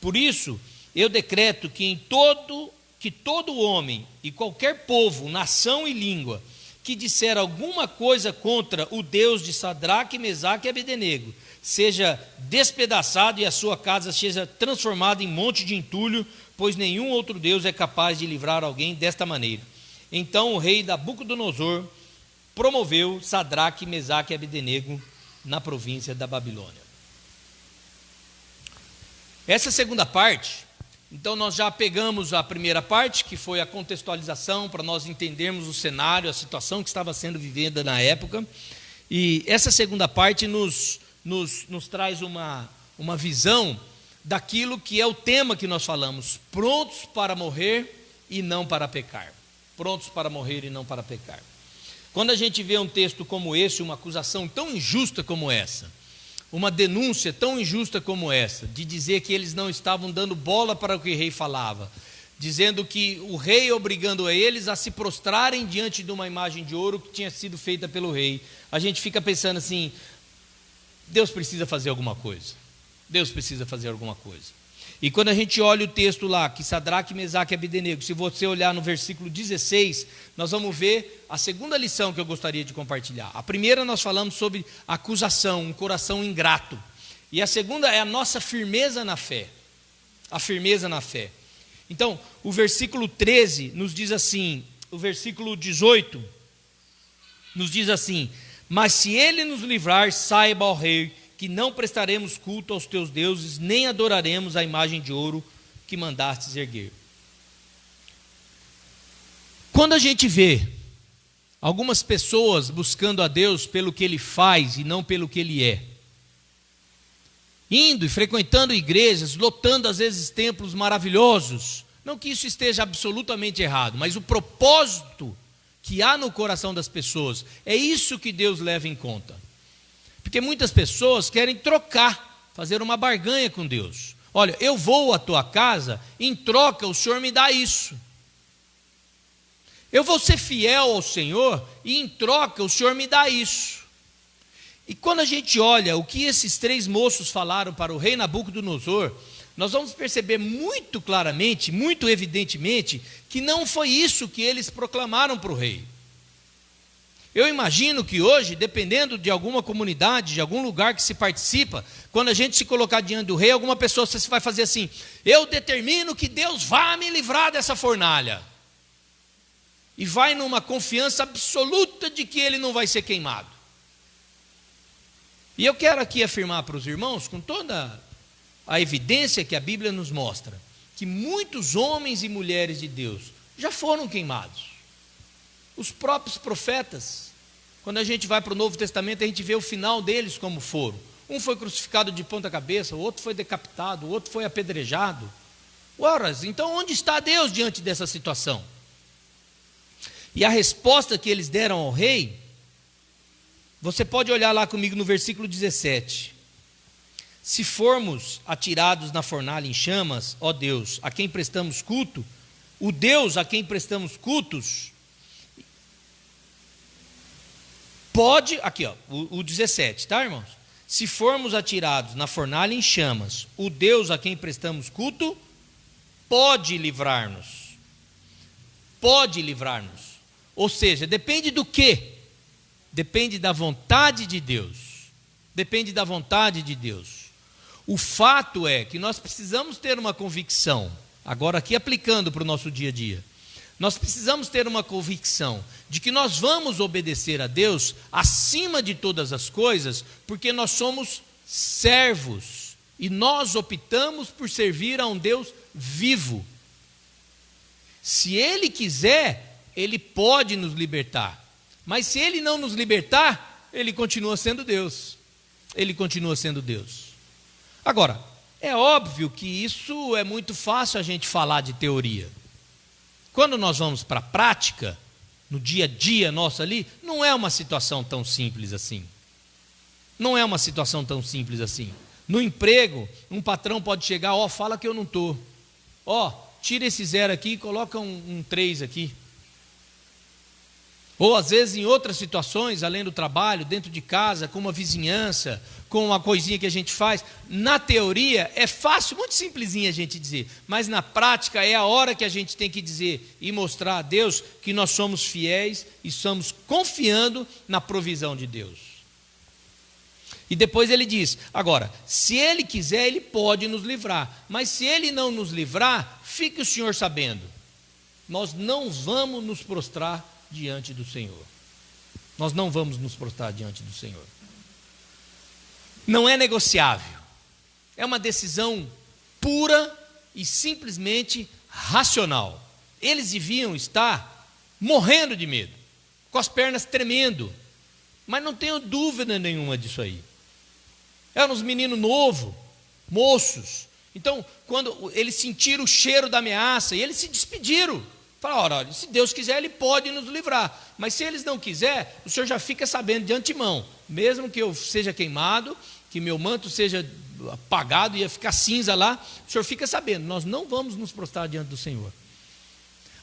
Por isso, eu decreto que todo homem e qualquer povo, nação e língua que disser alguma coisa contra o Deus de Sadraque, Mesaque e Abdenego seja despedaçado e a sua casa seja transformada em monte de entulho, pois nenhum outro Deus é capaz de livrar alguém desta maneira. Então o rei Nabucodonosor promoveu Sadraque, Mesaque e Abdenego na província da Babilônia. Essa segunda parte, então nós já pegamos a primeira parte, que foi a contextualização, para nós entendermos o cenário, a situação que estava sendo vivida na época, e essa segunda parte nos traz uma visão daquilo que é o tema que nós falamos, prontos para morrer e não para pecar. Prontos para morrer e não para pecar. Quando a gente vê um texto como esse, uma acusação tão injusta como essa, uma denúncia tão injusta como essa, de dizer que eles não estavam dando bola para o que o rei falava, dizendo que o rei obrigando a eles a se prostrarem diante de uma imagem de ouro que tinha sido feita pelo rei, a gente fica pensando assim, Deus precisa fazer alguma coisa. Deus precisa fazer alguma coisa. E quando a gente olha o texto lá, que Sadraque, Mesaque e Abdenego, se você olhar no versículo 16, nós vamos ver a segunda lição que eu gostaria de compartilhar. A primeira nós falamos sobre acusação, um coração ingrato. E a segunda é a nossa firmeza na fé. A firmeza na fé. Então, o versículo 13 nos diz assim, o versículo 18 nos diz assim, mas se ele nos livrar, saiba, ó rei, que não prestaremos culto aos teus deuses, nem adoraremos a imagem de ouro que mandastes erguer. Quando a gente vê algumas pessoas buscando a Deus pelo que ele faz e não pelo que ele é, indo e frequentando igrejas, lotando às vezes templos maravilhosos, não que isso esteja absolutamente errado, mas o propósito que há no coração das pessoas, é isso que Deus leva em conta. Porque muitas pessoas querem trocar, fazer uma barganha com Deus. Olha, eu vou à tua casa, em troca o Senhor me dá isso. Eu vou ser fiel ao Senhor e em troca o Senhor me dá isso. E quando a gente olha o que esses três moços falaram para o rei Nabucodonosor, nós vamos perceber muito claramente, muito evidentemente, que não foi isso que eles proclamaram para o rei. Eu imagino que hoje, dependendo de alguma comunidade, de algum lugar que se participa, quando a gente se colocar diante do rei, alguma pessoa vai fazer assim, eu determino que Deus vá me livrar dessa fornalha. E vai numa confiança absoluta de que ele não vai ser queimado. E eu quero aqui afirmar para os irmãos, com toda a evidência que a Bíblia nos mostra, que muitos homens e mulheres de Deus já foram queimados. Os próprios profetas, quando a gente vai para o Novo Testamento, a gente vê o final deles como foram. Um foi crucificado de ponta cabeça, o outro foi decapitado, o outro foi apedrejado. Ora, então onde está Deus diante dessa situação? E a resposta que eles deram ao rei, você pode olhar lá comigo no versículo 17. Se formos atirados na fornalha em chamas, ó Deus, a quem prestamos culto, o Deus a quem prestamos cultos, pode, aqui ó, o 17, tá irmãos? Se formos atirados na fornalha em chamas, o Deus a quem prestamos culto, pode livrar-nos. Pode livrar-nos. Ou seja, depende do quê? Depende da vontade de Deus. Depende da vontade de Deus. O fato é que nós precisamos ter uma convicção, agora aqui aplicando para o nosso dia a dia, nós precisamos ter uma convicção de que nós vamos obedecer a Deus acima de todas as coisas, porque nós somos servos e nós optamos por servir a um Deus vivo. Se Ele quiser, Ele pode nos libertar, mas se Ele não nos libertar, Ele continua sendo Deus. Ele continua sendo Deus. Agora, é óbvio que isso é muito fácil a gente falar de teoria. Quando nós vamos para a prática, no dia a dia nosso ali, não é uma situação tão simples assim. Não é uma situação tão simples assim. No emprego, um patrão pode chegar, fala que eu não estou. tira esse 0 aqui e coloca um 3 aqui. Ou às vezes em outras situações, além do trabalho, dentro de casa, com uma vizinhança, com uma coisinha que a gente faz. Na teoria é fácil, muito simplesinha a gente dizer, mas na prática é a hora que a gente tem que dizer e mostrar a Deus que nós somos fiéis e estamos confiando na provisão de Deus. E depois ele diz, agora, se Ele quiser, Ele pode nos livrar, mas se Ele não nos livrar, fique o Senhor sabendo, nós não vamos nos prostrar diante do Senhor. Nós não vamos nos prostrar diante do Senhor. Não é negociável. É uma decisão pura e simplesmente racional. Eles deviam estar morrendo de medo, com as pernas tremendo, mas não tenho dúvida nenhuma disso aí. Eram uns meninos novos, moços. Então, quando eles sentiram o cheiro da ameaça, e eles se despediram. Falaram, olha, se Deus quiser, Ele pode nos livrar. Mas se eles não quiserem, o Senhor já fica sabendo de antemão. Mesmo que eu seja queimado, que meu manto seja apagado e ia ficar cinza lá, o Senhor fica sabendo. Nós não vamos nos prostrar diante do Senhor.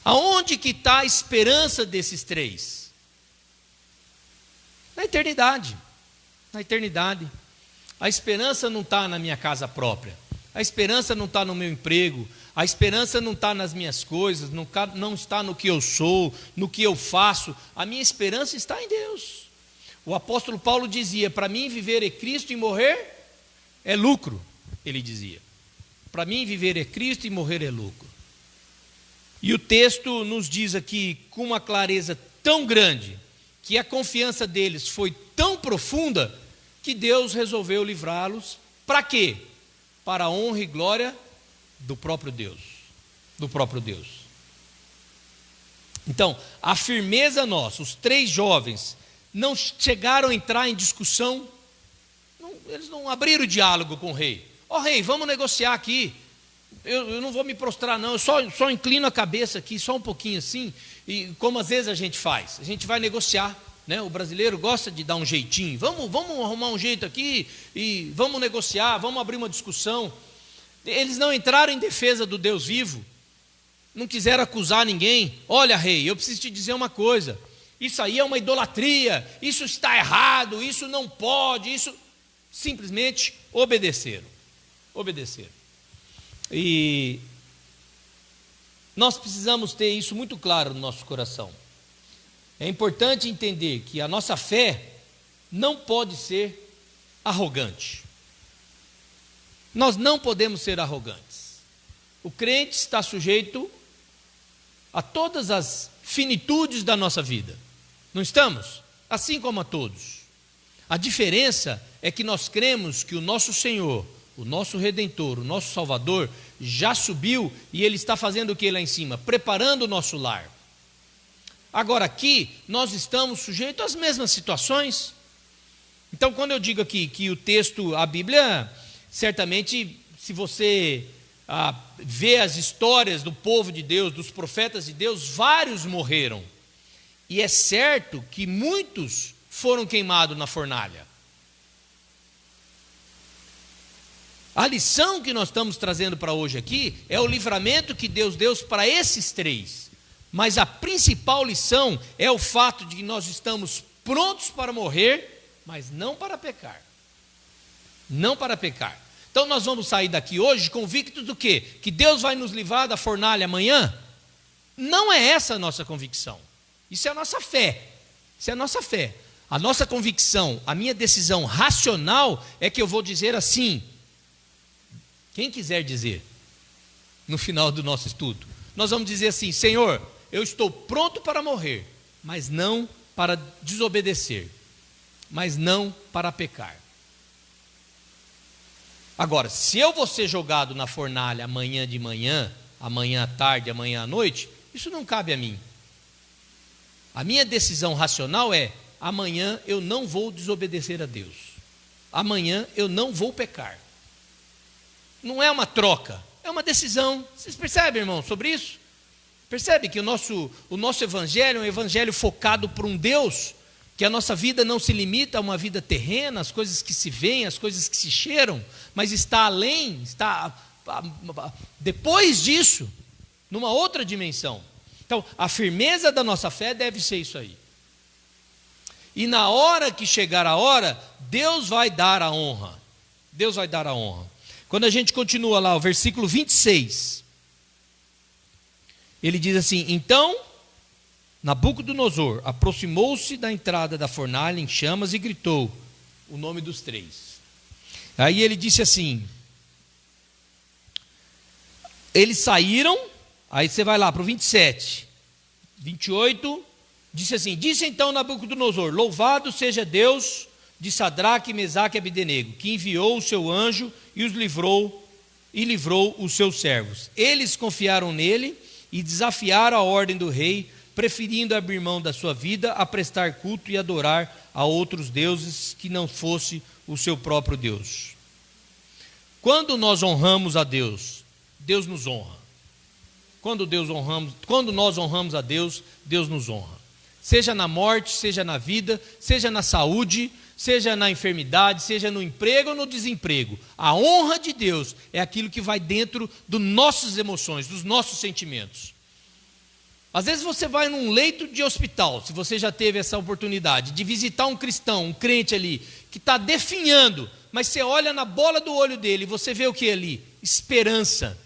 Aonde que está a esperança desses 3? Na eternidade. Na eternidade. A esperança não está na minha casa própria. A esperança não está no meu emprego. A esperança não está nas minhas coisas, não está no que eu sou, no que eu faço. A minha esperança está em Deus. O apóstolo Paulo dizia, para mim viver é Cristo e morrer é lucro, ele dizia. Para mim viver é Cristo e morrer é lucro. E o texto nos diz aqui com uma clareza tão grande, que a confiança deles foi tão profunda, que Deus resolveu livrá-los. Para quê? Para a honra e glória do próprio Deus, do próprio Deus. Então, a firmeza nossa, os 3 jovens, não chegaram a entrar em discussão, eles não abriram diálogo com o rei. Ó rei, vamos negociar aqui, eu não vou me prostrar não, eu só inclino a cabeça aqui, só um pouquinho assim, e como às vezes a gente faz, a gente vai negociar, né? O brasileiro gosta de dar um jeitinho, vamos arrumar um jeito aqui, e vamos negociar, vamos abrir uma discussão. Eles não entraram em defesa do Deus vivo, não quiseram acusar ninguém. Olha rei, eu preciso te dizer uma coisa, isso aí é uma idolatria, isso está errado, isso não pode, isso... Simplesmente obedeceram. E nós precisamos ter isso muito claro no nosso coração. É importante entender que a nossa fé não pode ser arrogante. Nós não podemos ser arrogantes. O crente está sujeito a todas as finitudes da nossa vida. Não estamos? Assim como a todos. A diferença é que nós cremos que o nosso Senhor, o nosso Redentor, o nosso Salvador, já subiu e Ele está fazendo o que lá em cima? Preparando o nosso lar. Agora aqui, nós estamos sujeitos às mesmas situações. Então, quando eu digo aqui que o texto, a Bíblia, certamente, se você vê as histórias do povo de Deus, dos profetas de Deus, vários morreram. E é certo que muitos foram queimados na fornalha. A lição que nós estamos trazendo para hoje aqui é o livramento que Deus deu para esses 3. Mas a principal lição é o fato de que nós estamos prontos para morrer, mas não para pecar. Não para pecar. Então nós vamos sair daqui hoje convictos do quê? Que Deus vai nos livrar da fornalha amanhã? Não é essa a nossa convicção. Isso é a nossa fé. Isso é a nossa fé. A nossa convicção, a minha decisão racional é que eu vou dizer assim, quem quiser dizer, no final do nosso estudo, nós vamos dizer assim, Senhor, eu estou pronto para morrer, mas não para desobedecer, mas não para pecar. Agora, se eu vou ser jogado na fornalha amanhã de manhã, amanhã à tarde, amanhã à noite, isso não cabe a mim. A minha decisão racional é, amanhã eu não vou desobedecer a Deus. Amanhã eu não vou pecar. Não é uma troca, é uma decisão. Vocês percebem, irmão, sobre isso? Percebe que o nosso evangelho é um evangelho focado por um Deus, que a nossa vida não se limita a uma vida terrena, as coisas que se veem, as coisas que se cheiram, mas está além, está depois disso. numa outra dimensão. Então, a firmeza da nossa fé deve ser isso aí. E na hora que chegar a hora, Deus vai dar a honra. Deus vai dar a honra. Quando a gente continua lá, o versículo 26, ele diz assim: então Nabucodonosor aproximou-se da entrada da fornalha em chamas e gritou o nome dos três. Aí ele disse assim, eles saíram, aí você vai lá para o 27, 28, disse assim: disse então Nabucodonosor: louvado seja Deus de Sadraque, Mesaque e Abdenego, que enviou o seu anjo e os livrou os seus servos. Eles confiaram nele e desafiaram a ordem do rei, preferindo abrir mão da sua vida a prestar culto e adorar a outros deuses que não fosse o seu próprio Deus. Quando nós honramos a Deus, Deus nos honra. Quando nós honramos a Deus, Deus nos honra. Seja na morte, seja na vida, seja na saúde, seja na enfermidade, seja no emprego ou no desemprego. A honra de Deus é aquilo que vai dentro das nossas emoções, dos nossos sentimentos. Às vezes você vai num leito de hospital, se você já teve essa oportunidade, de visitar um cristão, um crente ali, que está definhando, mas você olha na bola do olho dele e você vê o que ali? Esperança.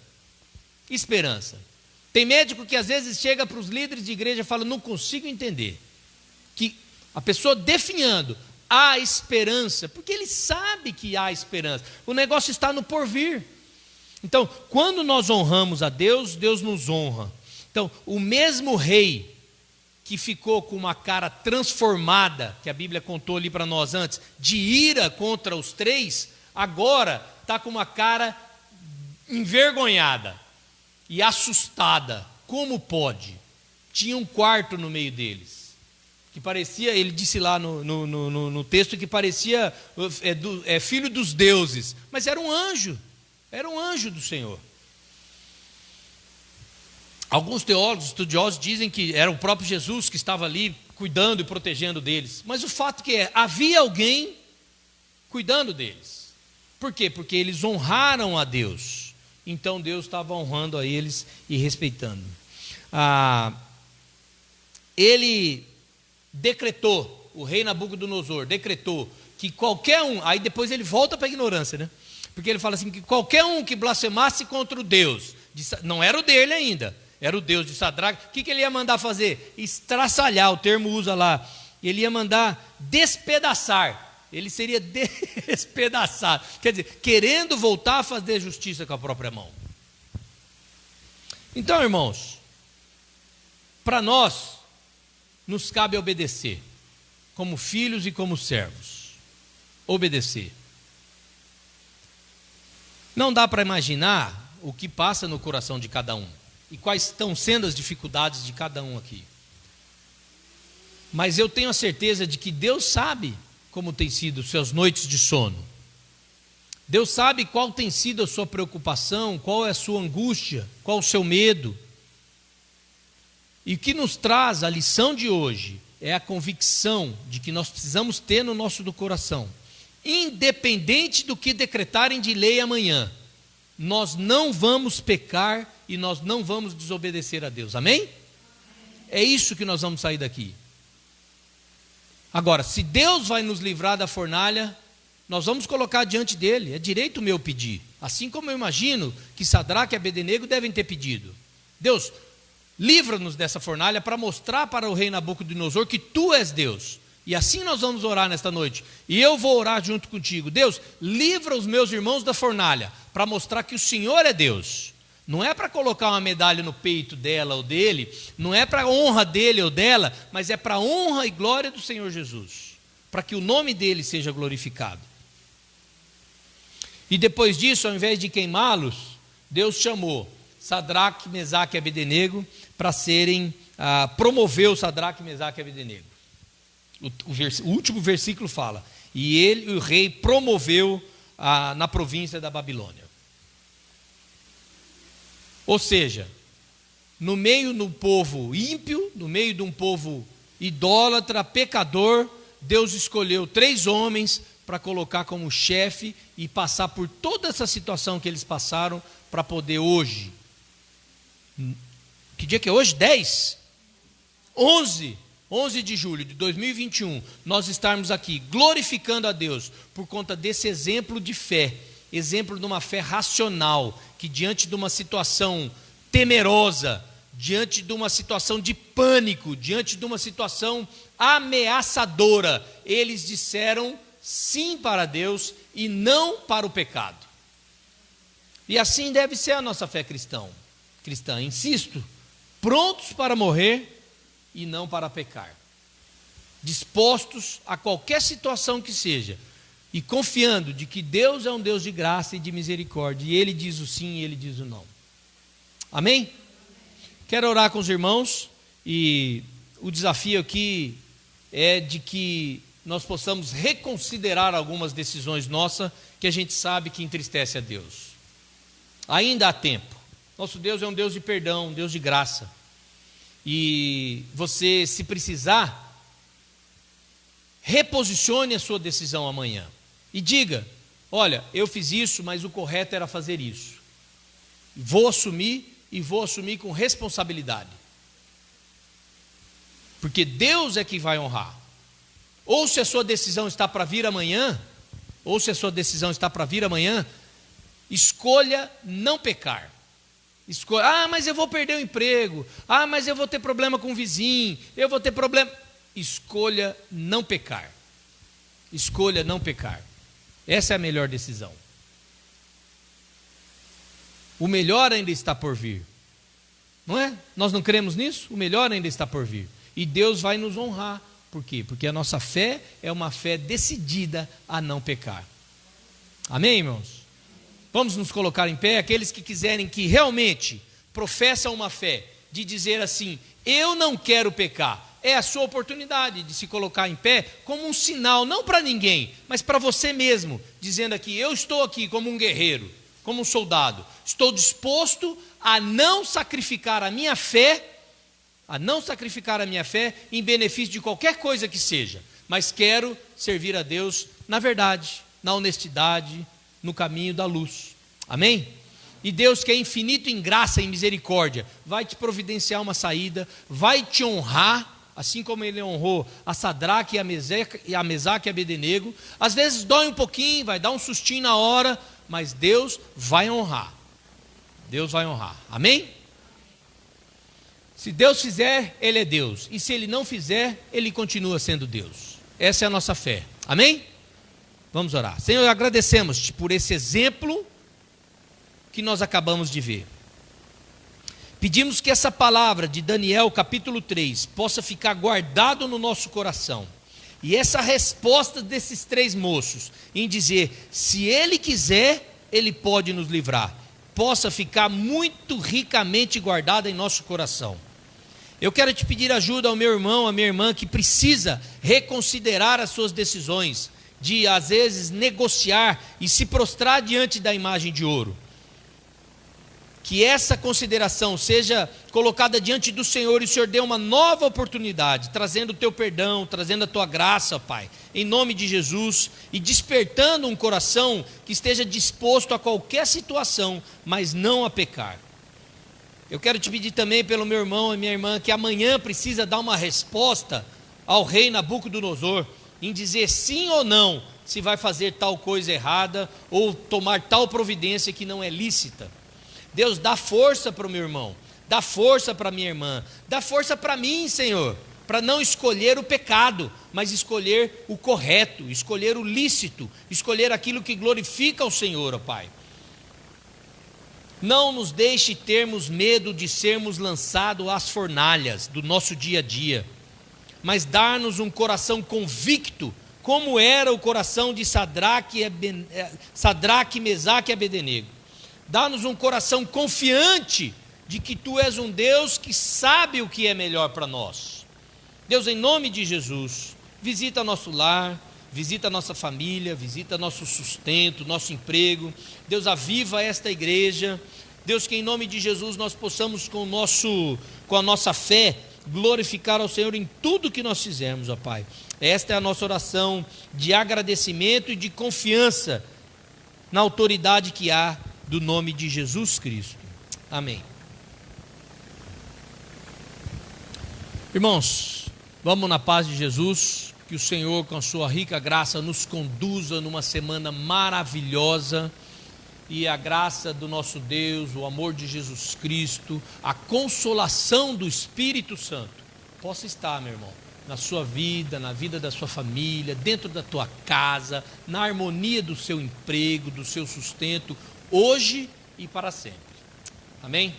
Esperança. Tem médico que às vezes chega para os líderes de igreja e fala: não consigo entender. Que a pessoa definhando, há esperança, porque ele sabe que há esperança. O negócio está no porvir. Então, quando nós honramos a Deus, Deus nos honra. Então, o mesmo rei que ficou com uma cara transformada, que a Bíblia contou ali para nós antes, de ira contra os três, agora está com uma cara envergonhada e assustada. Como pode? Tinha um quarto no meio deles, que parecia, ele disse lá no texto, que parecia filho dos deuses, mas era um anjo do Senhor. Alguns teólogos, estudiosos dizem que era o próprio Jesus que estava ali cuidando e protegendo deles, mas o fato que havia alguém cuidando deles. Por quê? Porque eles honraram a Deus, então Deus estava honrando a eles e respeitando. Ele decretou, o rei Nabucodonosor decretou que qualquer um, aí depois ele volta para a ignorância, né? Porque ele fala assim, que qualquer um que blasfemasse contra o Deus, não era o dele ainda, era o Deus de Sadraque, o que ele ia mandar fazer? Estraçalhar, o termo usa lá, ele ia mandar despedaçar, ele seria despedaçado, quer dizer, querendo voltar a fazer justiça com a própria mão. Então, irmãos, para nós, nos cabe obedecer, como filhos e como servos, obedecer. Não dá para imaginar o que passa no coração de cada um e quais estão sendo as dificuldades de cada um aqui. Mas eu tenho a certeza de que Deus sabe como tem sido suas noites de sono. Deus sabe qual tem sido a sua preocupação, qual é a sua angústia, qual o seu medo. E o que nos traz a lição de hoje é a convicção de que nós precisamos ter no nosso do coração, independente do que decretarem de lei amanhã, nós não vamos pecar e nós não vamos desobedecer a Deus, amém? É isso que nós vamos sair daqui. Agora, se Deus vai nos livrar da fornalha, nós vamos colocar diante dele, é direito meu pedir, assim como eu imagino que Sadraque e Abdenego devem ter pedido. Deus, livra-nos dessa fornalha para mostrar para o rei Nabucodonosor que tu és Deus. E assim nós vamos orar nesta noite. E eu vou orar junto contigo. Deus, livra os meus irmãos da fornalha, para mostrar que o Senhor é Deus. Não é para colocar uma medalha no peito dela ou dele, não é para a honra dele ou dela, mas é para a honra e glória do Senhor Jesus, para que o nome dele seja glorificado. E depois disso, ao invés de queimá-los, Deus chamou Sadraque, Mesaque e Abdenego para serem, promoveu Sadraque, Mesaque e Abdenego. O último versículo fala, e o rei promoveu na província da Babilônia. Ou seja, no meio do povo ímpio, no meio de um povo idólatra, pecador, Deus escolheu 3 homens para colocar como chefe e passar por toda essa situação que eles passaram, para poder hoje Que dia que é hoje? 10? 11 de julho de 2021, nós estarmos aqui glorificando a Deus por conta desse exemplo de fé, exemplo de uma fé racional, que diante de uma situação temerosa, diante de uma situação de pânico, diante de uma situação ameaçadora, eles disseram sim para Deus e não para o pecado. E assim deve ser a nossa fé cristã, insisto, prontos para morrer e não para pecar, dispostos a qualquer situação que seja, e confiando de que Deus é um Deus de graça e de misericórdia, e Ele diz o sim e Ele diz o não. Amém? Quero orar com os irmãos, e o desafio aqui é de que nós possamos reconsiderar algumas decisões nossas, que a gente sabe que entristece a Deus. Ainda há tempo. Nosso Deus é um Deus de perdão, um Deus de graça. E você, se precisar, reposicione a sua decisão amanhã e diga: olha, eu fiz isso, mas o correto era fazer isso. Vou assumir, e vou assumir com responsabilidade, porque Deus é que vai honrar. Ou se a sua decisão está para vir amanhã, escolha não pecar. Mas eu vou perder o emprego, mas eu vou ter problema com o vizinho, eu vou ter problema. Escolha não pecar. Escolha não pecar. Essa é a melhor decisão. O melhor ainda está por vir. Não é? Nós não cremos nisso? O melhor ainda está por vir. E Deus vai nos honrar. Por quê? Porque a nossa fé é uma fé decidida a não pecar. Amém, irmãos? Vamos nos colocar em pé, aqueles que quiserem, que realmente professam uma fé, de dizer assim: eu não quero pecar. É a sua oportunidade de se colocar em pé como um sinal, não para ninguém, mas para você mesmo, dizendo aqui: eu estou aqui como um guerreiro, como um soldado, estou disposto a não sacrificar a minha fé, em benefício de qualquer coisa que seja, mas quero servir a Deus na verdade, na honestidade, no caminho da luz. Amém? E Deus, que é infinito em graça e misericórdia, vai te providenciar uma saída, vai te honrar, assim como Ele honrou a Sadraque e a Mesaque e a Abednego. Às vezes dói um pouquinho, vai dar um sustinho na hora, mas Deus vai honrar. Deus vai honrar. Amém? Se Deus fizer, Ele é Deus. E se Ele não fizer, Ele continua sendo Deus. Essa é a nossa fé. Amém? Vamos orar. Senhor, agradecemos-te por esse exemplo que nós acabamos de ver. Pedimos que essa palavra de Daniel capítulo 3 possa ficar guardado no nosso coração. E essa resposta desses 3 moços em dizer: se Ele quiser, Ele pode nos livrar, possa ficar muito ricamente guardada em nosso coração. Eu quero te pedir ajuda ao meu irmão, à minha irmã, que precisa reconsiderar as suas decisões, de às vezes negociar e se prostrar diante da imagem de ouro. Que essa consideração seja colocada diante do Senhor, e o Senhor dê uma nova oportunidade, trazendo o teu perdão, trazendo a tua graça, Pai, em nome de Jesus, e despertando um coração que esteja disposto a qualquer situação, mas não a pecar. Eu quero te pedir também pelo meu irmão e minha irmã, que amanhã precisa dar uma resposta ao rei Nabucodonosor, em dizer sim ou não, se vai fazer tal coisa errada, ou tomar tal providência que não é lícita. Deus, dá força para o meu irmão, dá força para a minha irmã, dá força para mim, Senhor, para não escolher o pecado, mas escolher o correto, escolher o lícito, escolher aquilo que glorifica o Senhor, ó Pai. Não nos deixe termos medo de sermos lançados às fornalhas do nosso dia a dia, mas dar-nos um coração convicto, como era o coração de Sadraque, Mesaque e Abednego. Dá-nos um coração confiante de que Tu és um Deus que sabe o que é melhor para nós. Deus, em nome de Jesus, visita nosso lar, visita nossa família, visita nosso sustento, nosso emprego. Deus, aviva esta igreja. Deus, que em nome de Jesus nós possamos com a nossa fé glorificar ao Senhor em tudo que nós fizermos, ó Pai. Esta é a nossa oração de agradecimento e de confiança na autoridade que há do nome de Jesus Cristo. Amém. Irmãos, vamos na paz de Jesus, que o Senhor com a sua rica graça nos conduza numa semana maravilhosa, e a graça do nosso Deus, o amor de Jesus Cristo, a consolação do Espírito Santo possa estar, meu irmão, na sua vida, na vida da sua família, dentro da tua casa, na harmonia do seu emprego, do seu sustento, hoje e para sempre. Amém?